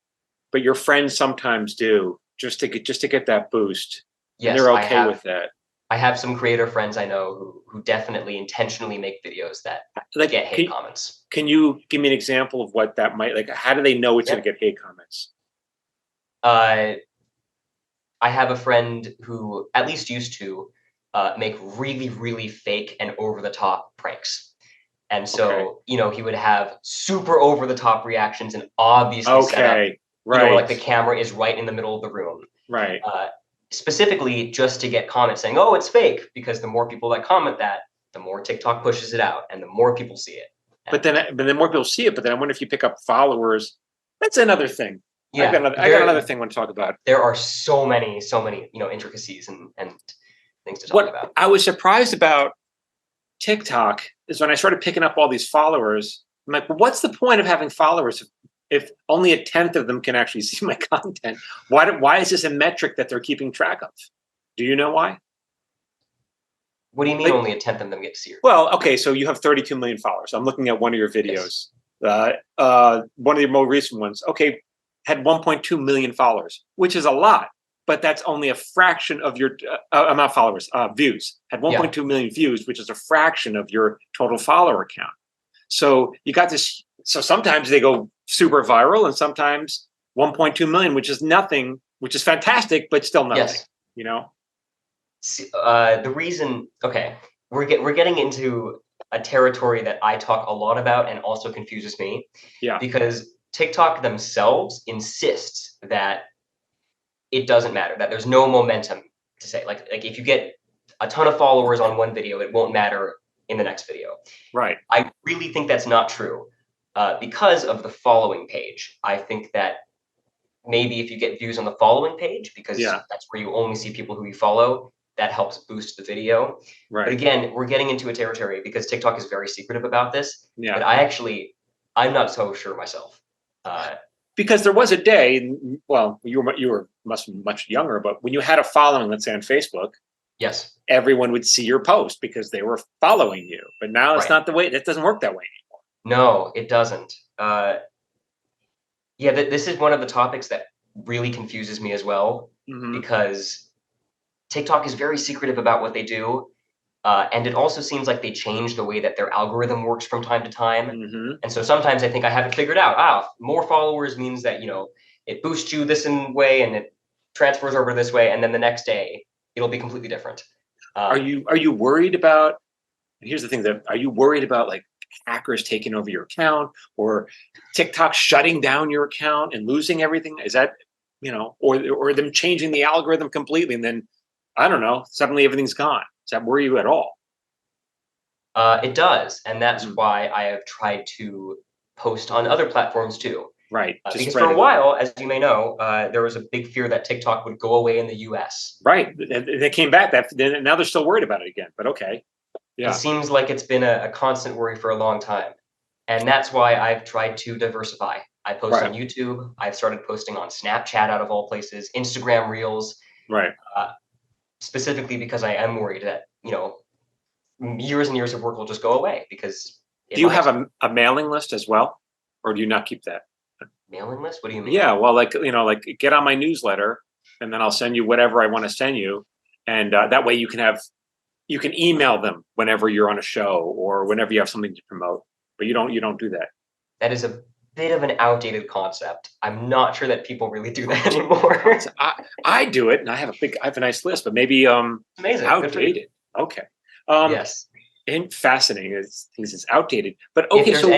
But your friends sometimes do just to get that boost. Yes, and they're okay with that. I have some creator friends I know who definitely intentionally make videos that get hate comments. Can you give me an example of what that might like? How do they know it's going to get hate comments? I have a friend who at least used to make really, really fake and over-the-top pranks. And so, he would have super over-the-top reactions and obviously set up, like the camera is right in the middle of the room. Right. Specifically just to get comments saying, oh, it's fake, because the more people that comment that, the more TikTok pushes it out and the more people see it. But then more people see it. But then I wonder if you pick up followers. That's another thing. Yeah, I got another thing I want to talk about. There are so many, intricacies and things to talk about. I was surprised about TikTok is when I started picking up all these followers. I'm like, well, what's the point of having followers if only a tenth of them can actually see my content? Why is this a metric that they're keeping track of? Do you know why? What do you mean Like, only a tenth of them get to see your? well, okay, so you have 32 million followers. I'm looking at one of your videos. Yes. One of your more recent ones, okay, had 1.2 million followers, which is a lot, but that's only a fraction of your amount of followers, views. Had 1.2 million views, which is a fraction of your total follower count. So you got this. So sometimes they go super viral, and sometimes 1.2 million, which is nothing, which is fantastic, but still nothing. Yes. You know. The reason, okay, we're getting into a territory that I talk a lot about and also confuses me. Yeah. Because TikTok themselves insists that it doesn't matter, that there's no momentum to say. Like if you get a ton of followers on one video, it won't matter in the next video. Right. I really think that's not true because of the following page. I think that maybe if you get views on the following page, because that's where you only see people who you follow, that helps boost the video. Right. But again, we're getting into a territory because TikTok is very secretive about this. Yeah. But I'm not so sure myself. Because there was a day, well, you were much younger, but when you had a following, let's say on Facebook, yes, everyone would see your post because they were following you. But now it's not the way. It doesn't work that way anymore. No, it doesn't. This is one of the topics that really confuses me as well, because TikTok is very secretive about what they do. And it also seems like they change the way that their algorithm works from time to time. And so sometimes I think I have it figured out. More followers means that, it boosts you this way and it transfers over this way. And then the next day it'll be completely different. Are you worried about, and here's the thing, are you worried about like hackers taking over your account or TikTok shutting down your account and losing everything? Is that, or them changing the algorithm completely and then, I don't know, suddenly everything's gone? Does that worry you at all? It does. And that's why I have tried to post on other platforms too. Right. Because for a while, as you may know, there was a big fear that TikTok would go away in the US. Right. They came back. Now they're still worried about it again, but okay. Yeah. It seems like it's been a constant worry for a long time. And that's why I've tried to diversify. I post on YouTube. I've started posting on Snapchat out of all places, Instagram Reels. Right. Specifically because I am worried that, years and years of work will just go away because. Do you have a mailing list as well? Or do you not keep that? Mailing list? What do you mean? Yeah, well, like get on my newsletter and then I'll send you whatever I want to send you. And that way you can email them whenever you're on a show or whenever you have something to promote. But you don't do that. That is a bit of an outdated concept. I'm not sure that people really do that anymore. I do it and I have a nice list, but maybe amazing. Outdated. Okay. Yes. And fascinating. It's outdated. But okay, just to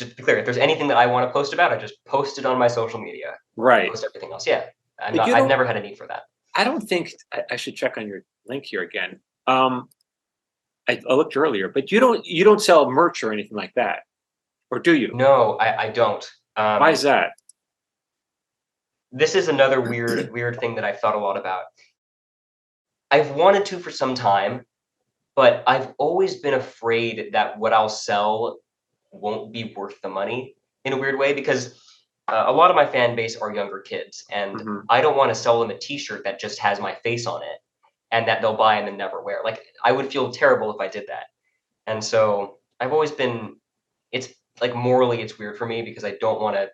be clear, if there's anything that I want to post about, I just post it on my social media. Right. Post everything else. Yeah. I've never had a need for that. I don't think I should check on your link here again. I looked earlier, but you don't sell merch or anything like that, or do you? No, I don't. Why is that? This is another weird thing that I've thought a lot about. I've wanted to for some time, but I've always been afraid that what I'll sell won't be worth the money in a weird way because a lot of my fan base are younger kids, and I don't want to sell them a T-shirt that just has my face on it and that they'll buy and then never wear. Like I would feel terrible if I did that. And so I've always been. It's like morally, it's weird for me because I don't want to.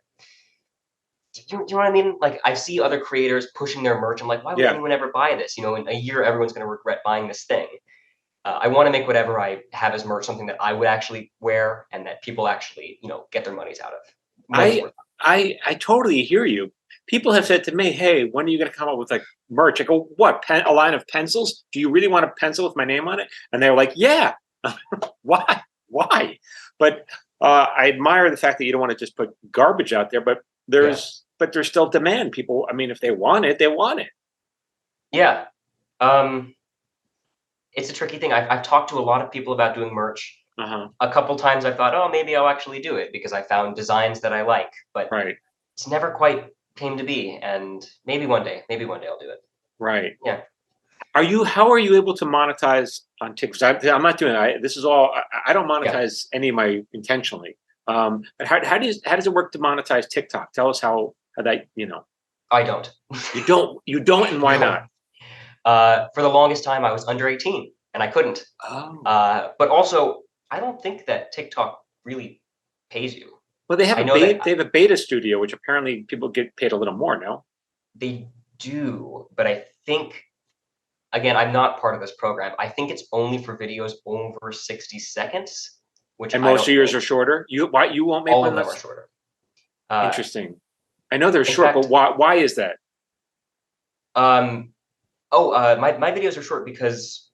Do you know what I mean? Like I see other creators pushing their merch. I'm like, why would anyone ever buy this? In a year, everyone's going to regret buying this thing. I want to make whatever I have as merch something that I would actually wear and that people actually, get their monies out of. I totally hear you. People have said to me, "Hey, when are you going to come up with like merch?" I go, "What? A line of pencils? Do you really want a pencil with my name on it?" And they're like, "Yeah." Why? But I admire the fact that you don't want to just put garbage out there. But there's still demand. People, I mean, if they want it, they want it. Yeah. It's a tricky thing. I've talked to a lot of people about doing merch. A couple times I thought, oh, maybe I'll actually do it because I found designs that I like, but it's never quite came to be. And maybe one day I'll do it. Right. Yeah. How are you able to monetize on TikTok? I'm not doing it. This is all, I don't monetize any of my intentionally. But how does it work to monetize TikTok? Tell us how that, I don't. You don't, and why No. not? For the longest time, I was under 18 and I couldn't. Oh. But also, I don't think that TikTok really pays you. Well, they have they have a beta studio, which apparently people get paid a little more, no? They do, but I think, again, I'm not part of this program. I think it's only for videos over 60 seconds, which And most of yours are shorter. You won't make all one of them are that's shorter. interesting. I know they're in short, fact- but why is that? My videos are short because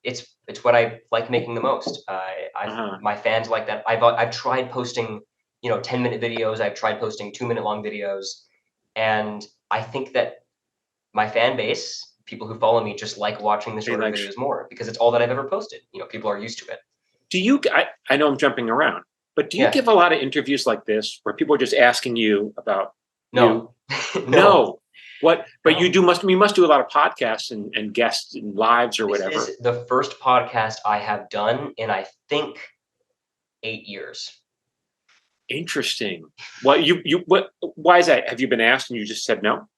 it's what I like making the most. My fans like that. I've tried posting, 10-minute videos. I've tried posting 2-minute long videos, and I think that my fan base, people who follow me, just like watching the shorter videos more because it's all that I've ever posted. People are used to it. Do you? I know I'm jumping around, but do you give a lot of interviews like this where people are just asking you about No. you? No. What? But you must do a lot of podcasts and guests and lives or whatever. This is the first podcast I have done in, I think, 8 years. Interesting. Well, why is that? Have you been asked and you just said no?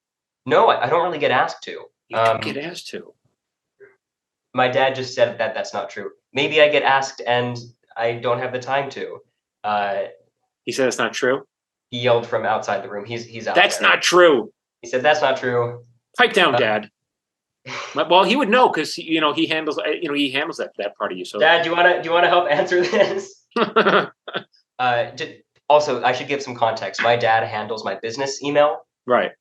No, I don't really get asked to. You don't get asked to. My dad just said that that's not true. Maybe I get asked and I don't have the time to. He said it's not true. He yelled from outside the room. He's out That's there. not true. He said that's not true. Pipe down, Dad. Well, he would know because he handles that part of you. So, Dad, do you wanna help answer this? Also, I should give some context. My dad handles my business email. Right.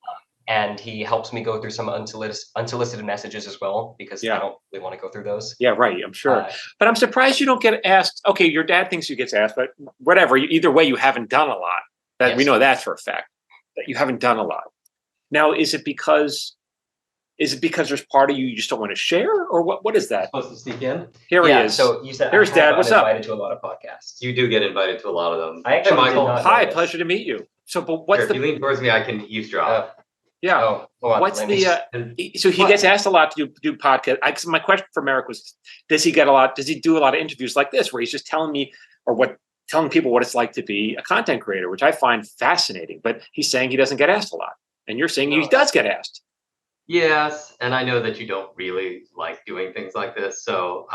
And he helps me go through some unsolicited messages as well, because I don't really want to go through those. Yeah, right. I'm sure. But I'm surprised you don't get asked. Okay, your dad thinks you get asked, but whatever. Either way, you haven't done a lot. We know that for a fact, that you haven't done a lot. Now, is it because there's part of you just don't want to share, or what is that? Supposed to sneak in? Here he is. So you said there's Dad. What's up? Invited to a lot of podcasts. You do get invited to a lot of them. I actually Michael. did not Hi, know pleasure to meet you. So, but what's If you lean towards me, I can eavesdrop. Yeah. Oh, hold on, What's so he gets asked a lot to do podcasts. My question for Merrick was, does he do a lot of interviews like this where he's just telling people what it's like to be a content creator, which I find fascinating, but he's saying he doesn't get asked a lot. And you're saying he does get asked. Yes, and I know that you don't really like doing things like this, so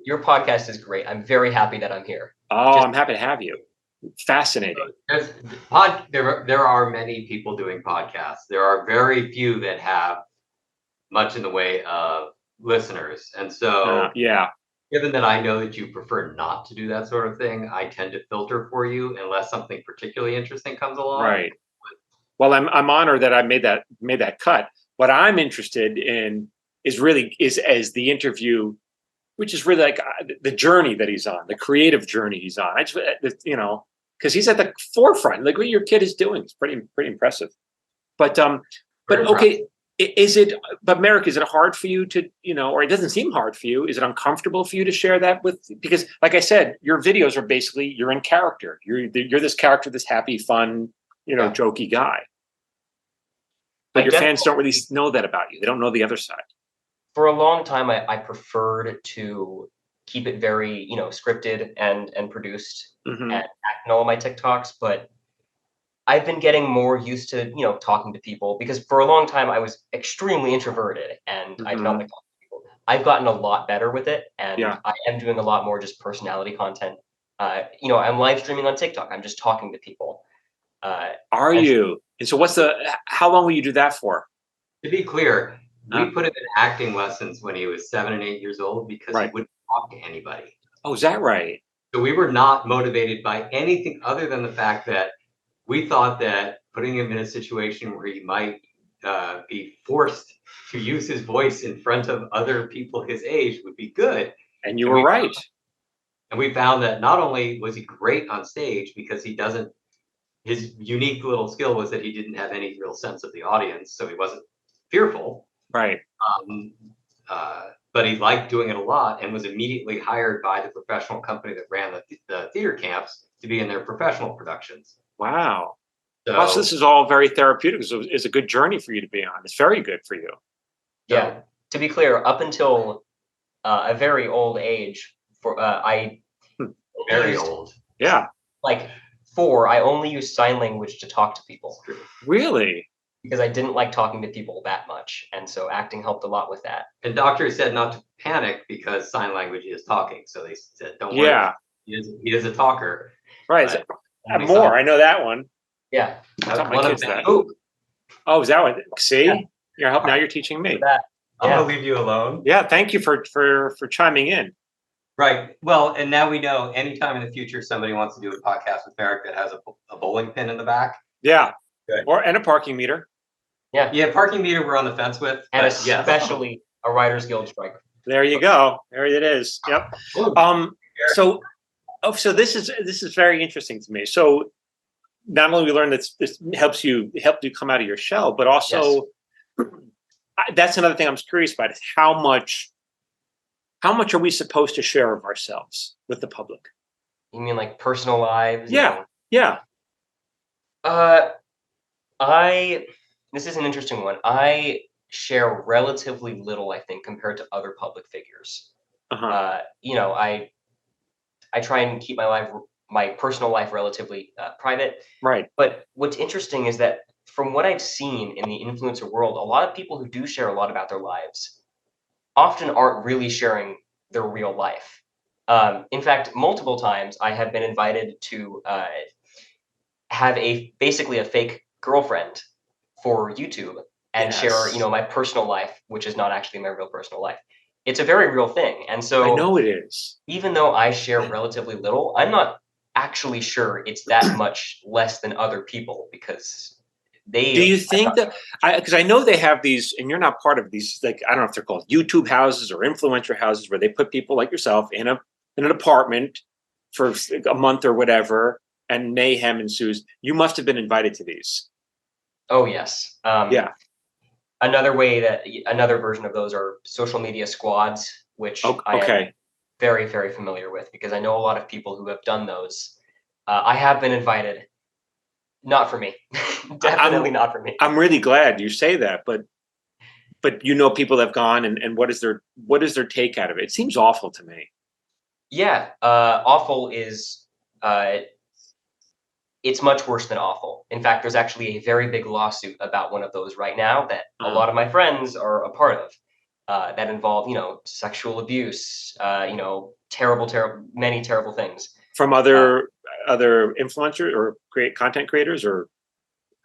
your podcast is great. I'm very happy that I'm here. Oh, I'm happy to have you. Fascinating. There are many people doing podcasts. There are very few that have much in the way of listeners. And so given that I know that you prefer not to do that sort of thing, I tend to filter for you unless something particularly interesting comes along. Right. Well, I'm honored that I made that cut. What I'm interested in is the interview, which is really like the journey that he's on, the creative journey he's on. Because he's at the forefront. Like what your kid is doing is pretty impressive. But okay, but Merrick, is it hard for you to, or it doesn't seem hard for you? Is it uncomfortable for you to share that because like I said, your videos are basically, you're in character. You're this character, this happy, fun, jokey guy. But your fans don't really know that about you. They don't know the other side. For a long time, I preferred to keep it very, scripted and produced and act in all of my TikToks. But I've been getting more used to, talking to people, because for a long time I was extremely introverted and I did not like talking to people. I've gotten a lot better with it, and I am doing a lot more just personality content. I'm live streaming on TikTok. I'm just talking to people. Are you? And so how long will you do that for? To be clear, we put him in acting lessons when he was 7 and 8 years old because he wouldn't talk to anybody. Oh, is that right? So we were not motivated by anything other than the fact that we thought that putting him in a situation where he might be forced to use his voice in front of other people his age would be good. And you were right. And we found that not only was he great on stage because his unique little skill was that he didn't have any real sense of the audience, so he wasn't fearful. Right. But he liked doing it a lot and was immediately hired by the professional company that ran the theater camps to be in their professional productions. Wow. So this is all very therapeutic. So it's a good journey for you to be on. It's very good for you. Yeah. to be clear, up until a very old age, I very used, old. Yeah. Like 4, I only used sign language to talk to people. Really? Because I didn't like talking to people that much, and so acting helped a lot with that. And doctors said not to panic because sign language is talking. So they said, don't worry. Yeah. He is a talker. Right. More. I know that one. Yeah. I taught my kids that. Ooh. Oh, is that one? See? Yeah. Now you're teaching me. I'm gonna leave you alone. Yeah, thank you for chiming in. Right. Well, and now we know anytime in the future somebody wants to do a podcast with Merrick that has a bowling pin in the back. Yeah. Good. And a parking meter. Yeah. Yeah, parking meter we're on the fence with. And especially a Writers Guild strike. There you go. There it is. Yep. So this is very interesting to me. So not only we learned that this helped you come out of your shell, but also that's another thing I'm curious about is how much are we supposed to share of ourselves with the public? You mean like personal lives? Yeah. Yeah. This is an interesting one. I share relatively little, I think, compared to other public figures. Uh-huh. I try and keep my personal life relatively private. Right. But what's interesting is that from what I've seen in the influencer world, a lot of people who do share a lot about their lives often aren't really sharing their real life. In fact, multiple times I have been invited to have basically a fake girlfriend for YouTube and share, my personal life, which is not actually my real personal life. It's a very real thing. And so I know it is. Even though I share relatively little, I'm not actually sure it's that much less than other people because do you think that because I know they have these, and you're not part of these, like, I don't know if they're called YouTube houses or influencer houses, where they put people like yourself in an apartment for a month or whatever, and mayhem ensues. You must have been invited to these. Oh, yes. Yeah. Another version of those are social media squads, which I am very, very familiar with because I know a lot of people who have done those. I have been invited. Not for me. Definitely not for me. I'm really glad you say that, but people have gone, and what is their take out of it? It seems awful to me. Yeah, awful is it's much worse than awful. In fact, there's actually a very big lawsuit about one of those right now that a lot of my friends are a part of. That involve, sexual abuse, many terrible things from other influencers or content creators, or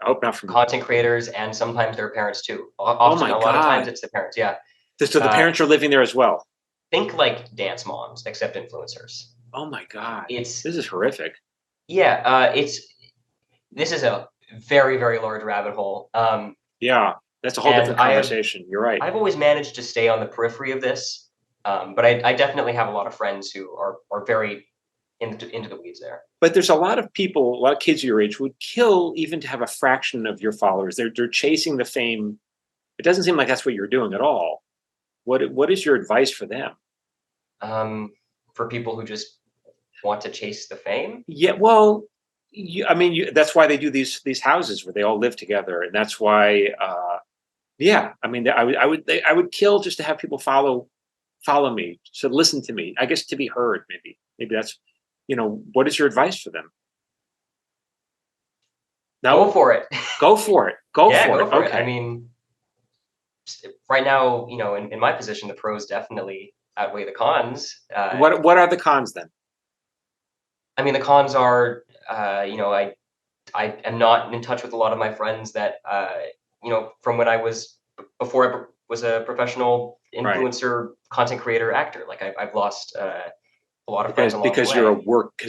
I hope not from content creators, and sometimes their parents too. Often, a lot of times it's the parents. Yeah. So the parents are living there as well. Think like dance moms, except influencers. Oh my God! This is horrific. Yeah, this is a very, very large rabbit hole. Yeah, that's a whole different conversation. You're right. I've always managed to stay on the periphery of this, but I definitely have a lot of friends who are very into the weeds there. But there's a lot of kids your age who would kill even to have a fraction of your followers. They're chasing the fame. It doesn't seem like that's what you're doing at all. What is your advice for them? For people who just want to chase the fame? Yeah, well, that's why they do these houses where they all live together, and that's why. I would kill just to have people follow me, to listen to me. I guess to be heard, maybe that's. What is your advice for them? No, go for it. Go for it. Go for it. Okay. I mean, right now, in my position, the pros definitely outweigh the cons. What are the cons then? I mean, the cons are, I am not in touch with a lot of my friends that, from when before I was a professional influencer, content creator, actor. Like I've lost a lot of friends because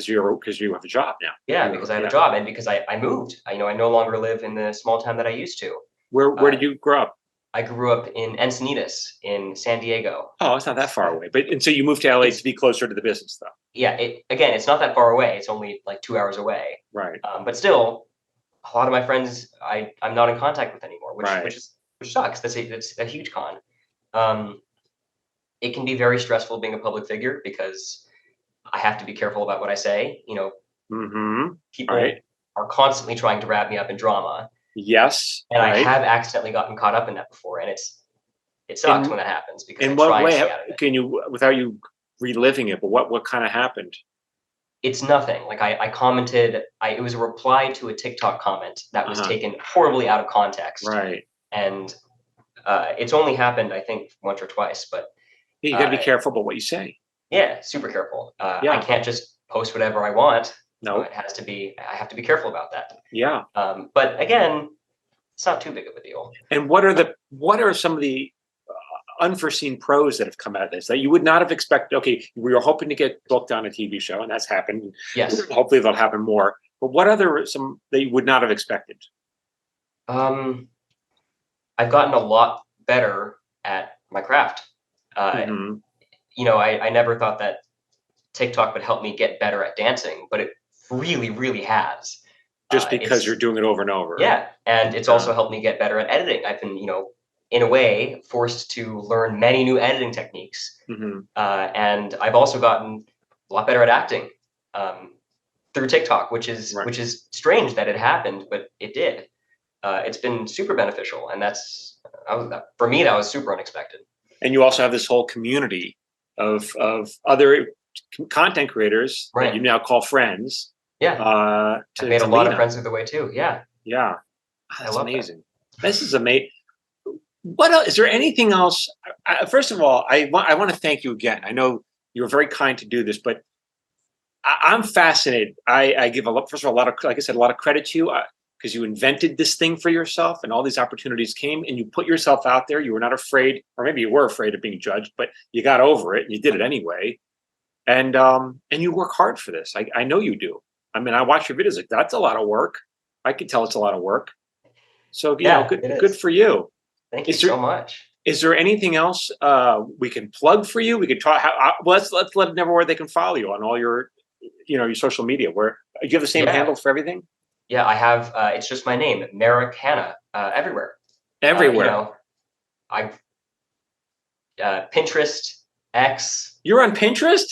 you have a job now. Yeah, because I have a job, and because I moved. I no longer live in the small town that I used to. Where did you grow up? I grew up in Encinitas in San Diego. Oh, it's not that far away. And so you moved to LA to be closer to the business, though. Yeah, it's not that far away. It's only like 2 hours away. Right. But still, a lot of my friends I'm not in contact with anymore, which sucks. That's a huge con. It can be very stressful being a public figure because I have to be careful about what I say. People are constantly trying to wrap me up in drama. Yes. And I have accidentally gotten caught up in that before, and it sucks when that happens because in I what try and way stay out of it. can you, without you reliving it, but what kind of happened? It's nothing. Like I commented, it was a reply to a TikTok comment that was taken horribly out of context. Right. And it's only happened, I think, once or twice, but you got to be careful about what you say. Yeah, super careful. Yeah. I can't just post whatever I want. No, it has to be. I have to be careful about that. Yeah. But again, it's not too big of a deal. And what are some of the unforeseen pros that have come out of this that you would not have expected? Okay, we were hoping to get booked on a TV show, and that's happened. Yes. Hopefully, that'll happen more. But what other some that you would not have expected? I've gotten a lot better at my craft. You know, I never thought that TikTok would help me get better at dancing, but it really, really has. Just because you're doing it over and over. Yeah, and it's also helped me get better at editing. I've been, in a way, forced to learn many new editing techniques. And I've also gotten a lot better at acting through TikTok, which is strange that it happened, but it did. It's been super beneficial, and for me, that was super unexpected. And you also have this whole community of other content creators that you now call friends. Yeah. I made a lot of friends through the way too. Yeah. Yeah. That's amazing. This is amazing. What else? Is there anything else? First of all, I want to thank you again. I know you were very kind to do this, but I'm fascinated. I give first of all, like I said, a lot of credit to you because you invented this thing for yourself, and all these opportunities came, and you put yourself out there. You were not afraid, or maybe you were afraid of being judged, but you got over it and you did it anyway. And you work hard for this. I know you do. I mean, I watch your videos, like that's a lot of work. I can tell it's a lot of work. So good for you. Thank you so much. Is there anything else we can plug for you? We could talk. Let's let them know where they can follow you on all your, your social media. Where do you have the same handle for everything? Yeah, I have. It's just my name, Merrick Hanna, everywhere. Everywhere. I've Pinterest, X. You're on Pinterest?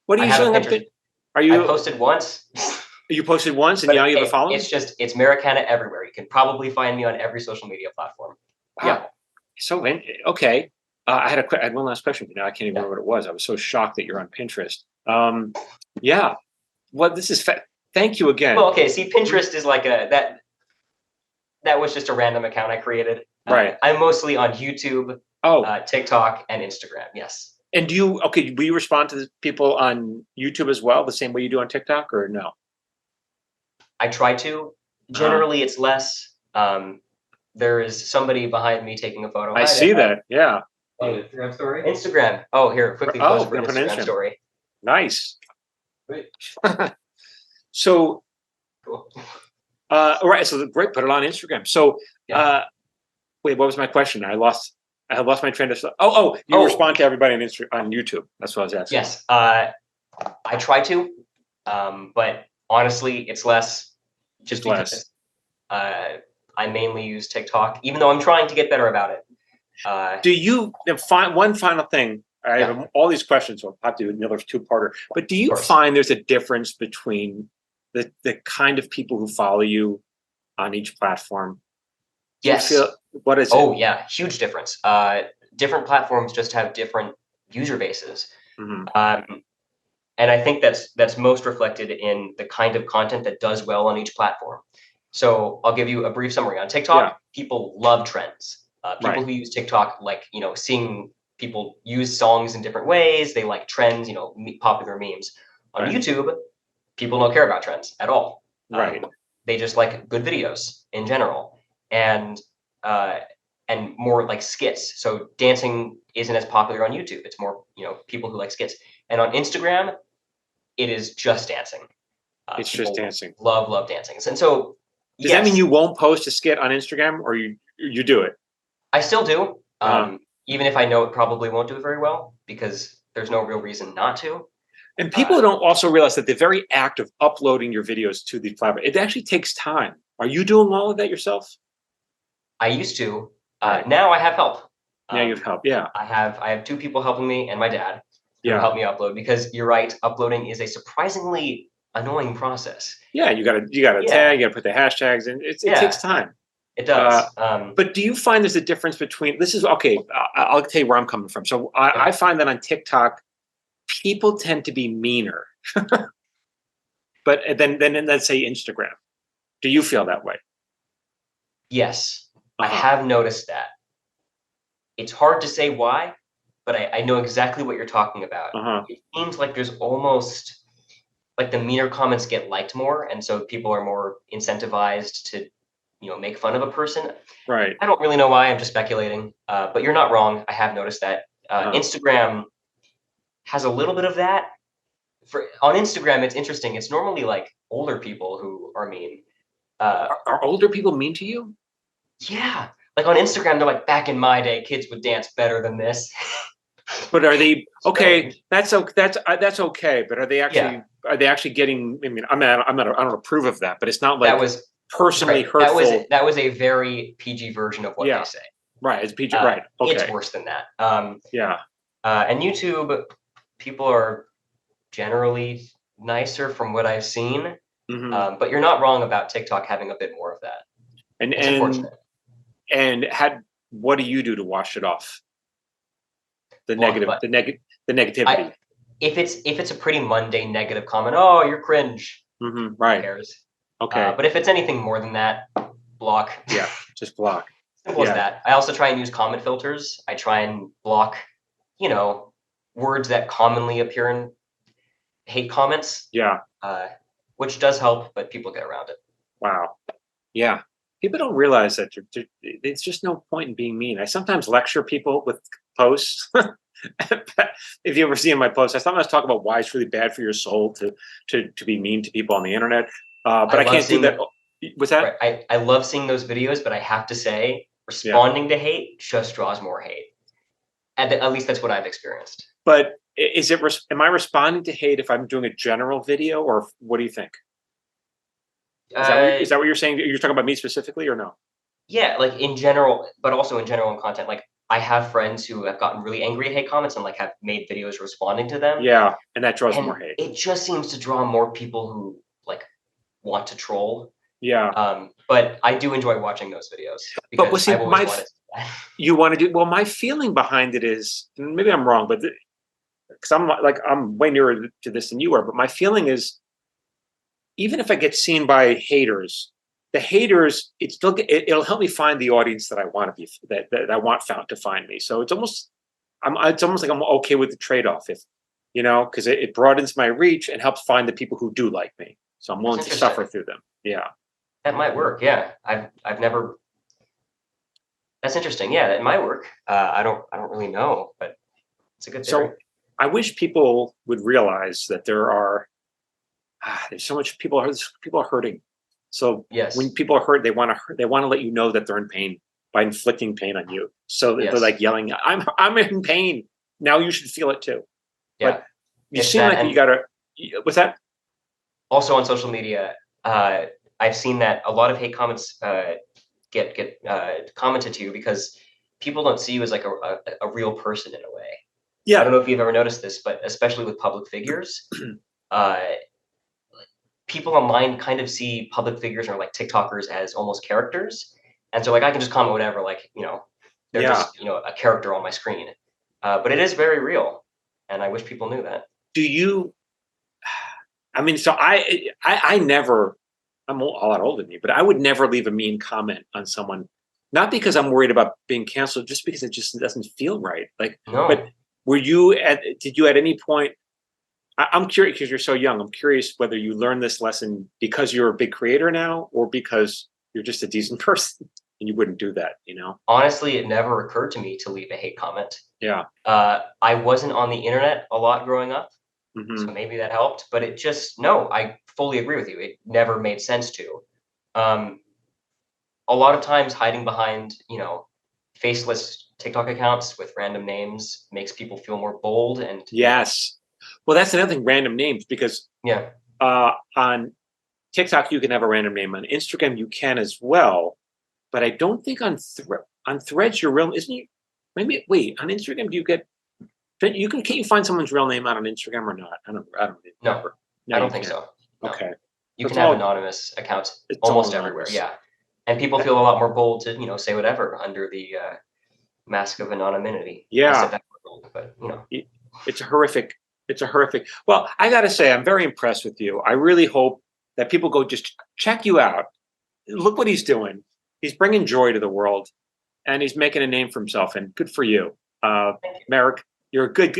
What are you doing on Pinterest? I posted once. You posted once, and now you have a following? It's Merrick Hanna everywhere. You can probably find me on every social media platform. Wow. Yeah. So okay. I had one last question, but now I can't even remember what it was. I was so shocked that you're on Pinterest. Yeah. Well, this is thank you again. Well, okay. See, Pinterest is like that was just a random account I created. Right. I'm mostly on YouTube, TikTok, and Instagram. Yes. And do you respond to the people on YouTube as well, the same way you do on TikTok, or no? I try to. Generally, it's less. There is somebody behind me taking a photo. I see that. Yeah. Instagram story. Instagram. Oh, here, quickly post for Instagram story. Nice. Great. So. Cool. All right. So great. Put it on Instagram. So, wait. What was my question? I lost my train of thought. You respond to everybody on YouTube. That's what I was asking. Yes. I try to, but honestly, it's less. Just less. I mainly use TikTok, even though I'm trying to get better about it. Do you find one final thing? I have all these questions, so I'll have to do another two-parter. But do you find there's a difference between the kind of people who follow you on each platform? Yes. What is it? Oh, yeah. Huge difference. Different platforms just have different user bases. And I think that's most reflected in the kind of content that does well on each platform. So I'll give you a brief summary. On TikTok, people love trends. People who use TikTok like, seeing people use songs in different ways. They like trends, popular memes. On YouTube, people don't care about trends at all. They just like good videos in general. And more like skits. So dancing isn't as popular on YouTube. It's more, people who like skits. And on Instagram, it is just dancing. It's just dancing. Love dancing. And so, does that mean you won't post a skit on Instagram, or you do it? I still do, even if I know it probably won't do it very well, because there's no real reason not to. And people don't also realize that the very act of uploading your videos to the platform, it actually takes time. Are you doing all of that yourself? I used to. Now I have help. Now you have help. Yeah. I have two people helping me and my dad who help me upload, because you're right, uploading is a surprisingly annoying process. Yeah, you gotta tag, you gotta put the hashtags in. It takes time. It does. But do you find there's a difference between this is okay? I'll tell you where I'm coming from. So I find that on TikTok, people tend to be meaner. But then let's say Instagram. Do you feel that way? Yes, I have noticed that. It's hard to say why, but I know exactly what you're talking about. It seems like there's almost like the meaner comments get liked more, and so people are more incentivized to, make fun of a person. Right. I don't really know why. I'm just speculating. But you're not wrong. I have noticed that. Instagram has a little bit of that. On Instagram, it's interesting. It's normally like older people who are mean. Are older people mean to you? Yeah. Like on Instagram, they're like, back in my day, kids would dance better than this. But are they okay? That's okay. But are they actually getting? I mean, I don't approve of that. But it's not like that was personally hurtful. That was a very PG version of what they say. Right. It's PG. Right. Okay. It's worse than that. Yeah. And YouTube, people are generally nicer from what I've seen. But you're not wrong about TikTok having a bit more of that. It's unfortunate. And what do you do to wash it off? The negativity. If it's a pretty mundane negative comment, oh, you're cringe. Right. Who cares? Okay. But if it's anything more than that, block. Yeah, just block. Simple as that. I also try and use comment filters. I try and block, words that commonly appear in hate comments. Yeah. Which does help, but people get around it. Wow. Yeah. People don't realize that there's just no point in being mean. I sometimes lecture people with posts. If you ever see in my posts, I sometimes talk about why it's really bad for your soul to be mean to people on the internet. But I can't do that. What's that? Right. I love seeing those videos, but I have to say, responding to hate just draws more hate. At least that's what I've experienced. But am I responding to hate if I'm doing a general video, or what do you think? Is that what you're saying? You're talking about me specifically, or no? Yeah, like in general, but also in general in content. Like I have friends who have gotten really angry at hate comments and like have made videos responding to them. Yeah, and that draws more hate. It just seems to draw more people who like want to troll. Yeah. But I do enjoy watching those videos. But you want to do well. My feeling behind it is, maybe I'm wrong, but because I'm way nearer to this than you are. But my feeling is, even if I get seen by haters, the haters, it'll help me find the audience that I want to be, that I want to find me. So it's almost like I'm okay with the trade-off, if because it broadens my reach and helps find the people who do like me. So I'm willing to suffer through them. Yeah, that might work. Yeah, I've never. That's interesting. Yeah, that might work. I don't really know, but it's a good theory. So I wish people would realize that there's so much people are hurting. So when people are hurt, they want to let you know that they're in pain by inflicting pain on you. So they're like yelling, "I'm in pain. Now you should feel it too." Yeah. But you seem like you gotta. What's that? Also on social media, I've seen that a lot of hate comments get commented to because people don't see you as like a real person in a way. Yeah. I don't know if you've ever noticed this, but especially with public figures, people online kind of see public figures or like TikTokers as almost characters. And so like I can just comment whatever, like, they're just, a character on my screen. But it is very real. And I wish people knew that. Do you, I mean, so I never, I'm a lot older than you, but I would never leave a mean comment on someone, not because I'm worried about being canceled, just because it just doesn't feel right. Like, no. But did you at any point, I'm curious because you're so young. I'm curious whether you learned this lesson because you're a big creator now, or because you're just a decent person and you wouldn't do that, Honestly, it never occurred to me to leave a hate comment. Yeah. I wasn't on the internet a lot growing up, so maybe that helped. But I fully agree with you. It never made sense to. A lot of times hiding behind, faceless TikTok accounts with random names makes people feel more bold and. Yes. Well, that's another thing, random names, because on TikTok, you can have a random name. On Instagram, you can as well. But I don't think on Threads, your real, isn't you? Maybe, wait, on Instagram, can you find someone's real name out on Instagram or not? I don't remember. No, I don't think so. No. Okay. You can have anonymous accounts almost everywhere. Yeah. And people feel a lot more bold to, say whatever under the mask of anonymity. Yeah. But, It's a horrific. Well, I got to say, I'm very impressed with you. I really hope that people go just check you out. Look what he's doing. He's bringing joy to the world, and he's making a name for himself. And good for you, Merrick. You're a good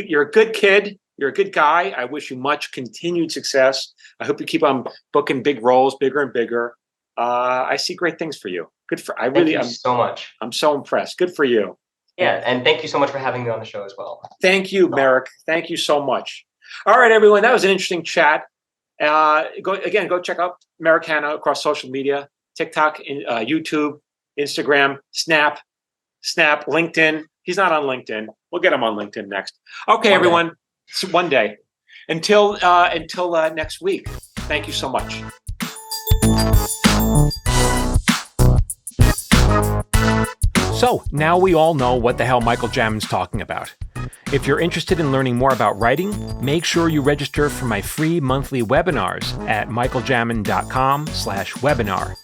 kid. You're a good guy. I wish you much continued success. I hope you keep on booking big roles, bigger and bigger. I see great things for you. Thank you so much. I'm so impressed. Good for you. Yeah, and thank you so much for having me on the show as well. Thank you, Merrick. Thank you so much. All right, everyone. That was an interesting chat. Go check out Merrick Hanna across social media, TikTok, YouTube, Instagram, Snap, LinkedIn. He's not on LinkedIn. We'll get him on LinkedIn next. Okay, everyone. One day. Until next week. Thank you so much. So now we all know what the hell Michael Jamin's talking about. If you're interested in learning more about writing, make sure you register for my free monthly webinars at michaeljamin.com/webinar.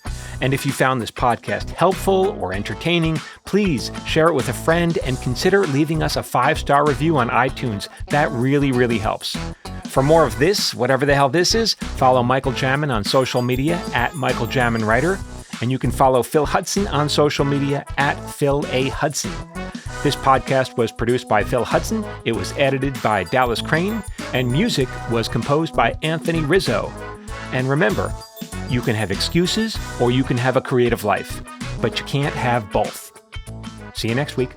And if you found this podcast helpful or entertaining, please share it with a friend and consider leaving us a 5-star review on iTunes. That really, really helps. For more of this, whatever the hell this is, follow Michael Jamin on social media at Michael Jamin Writer. And you can follow Phil Hudson on social media at Phil A. Hudson. This podcast was produced by Phil Hudson. It was edited by Dallas Crane. And music was composed by Anthony Rizzo. And remember, you can have excuses or you can have a creative life, but you can't have both. See you next week.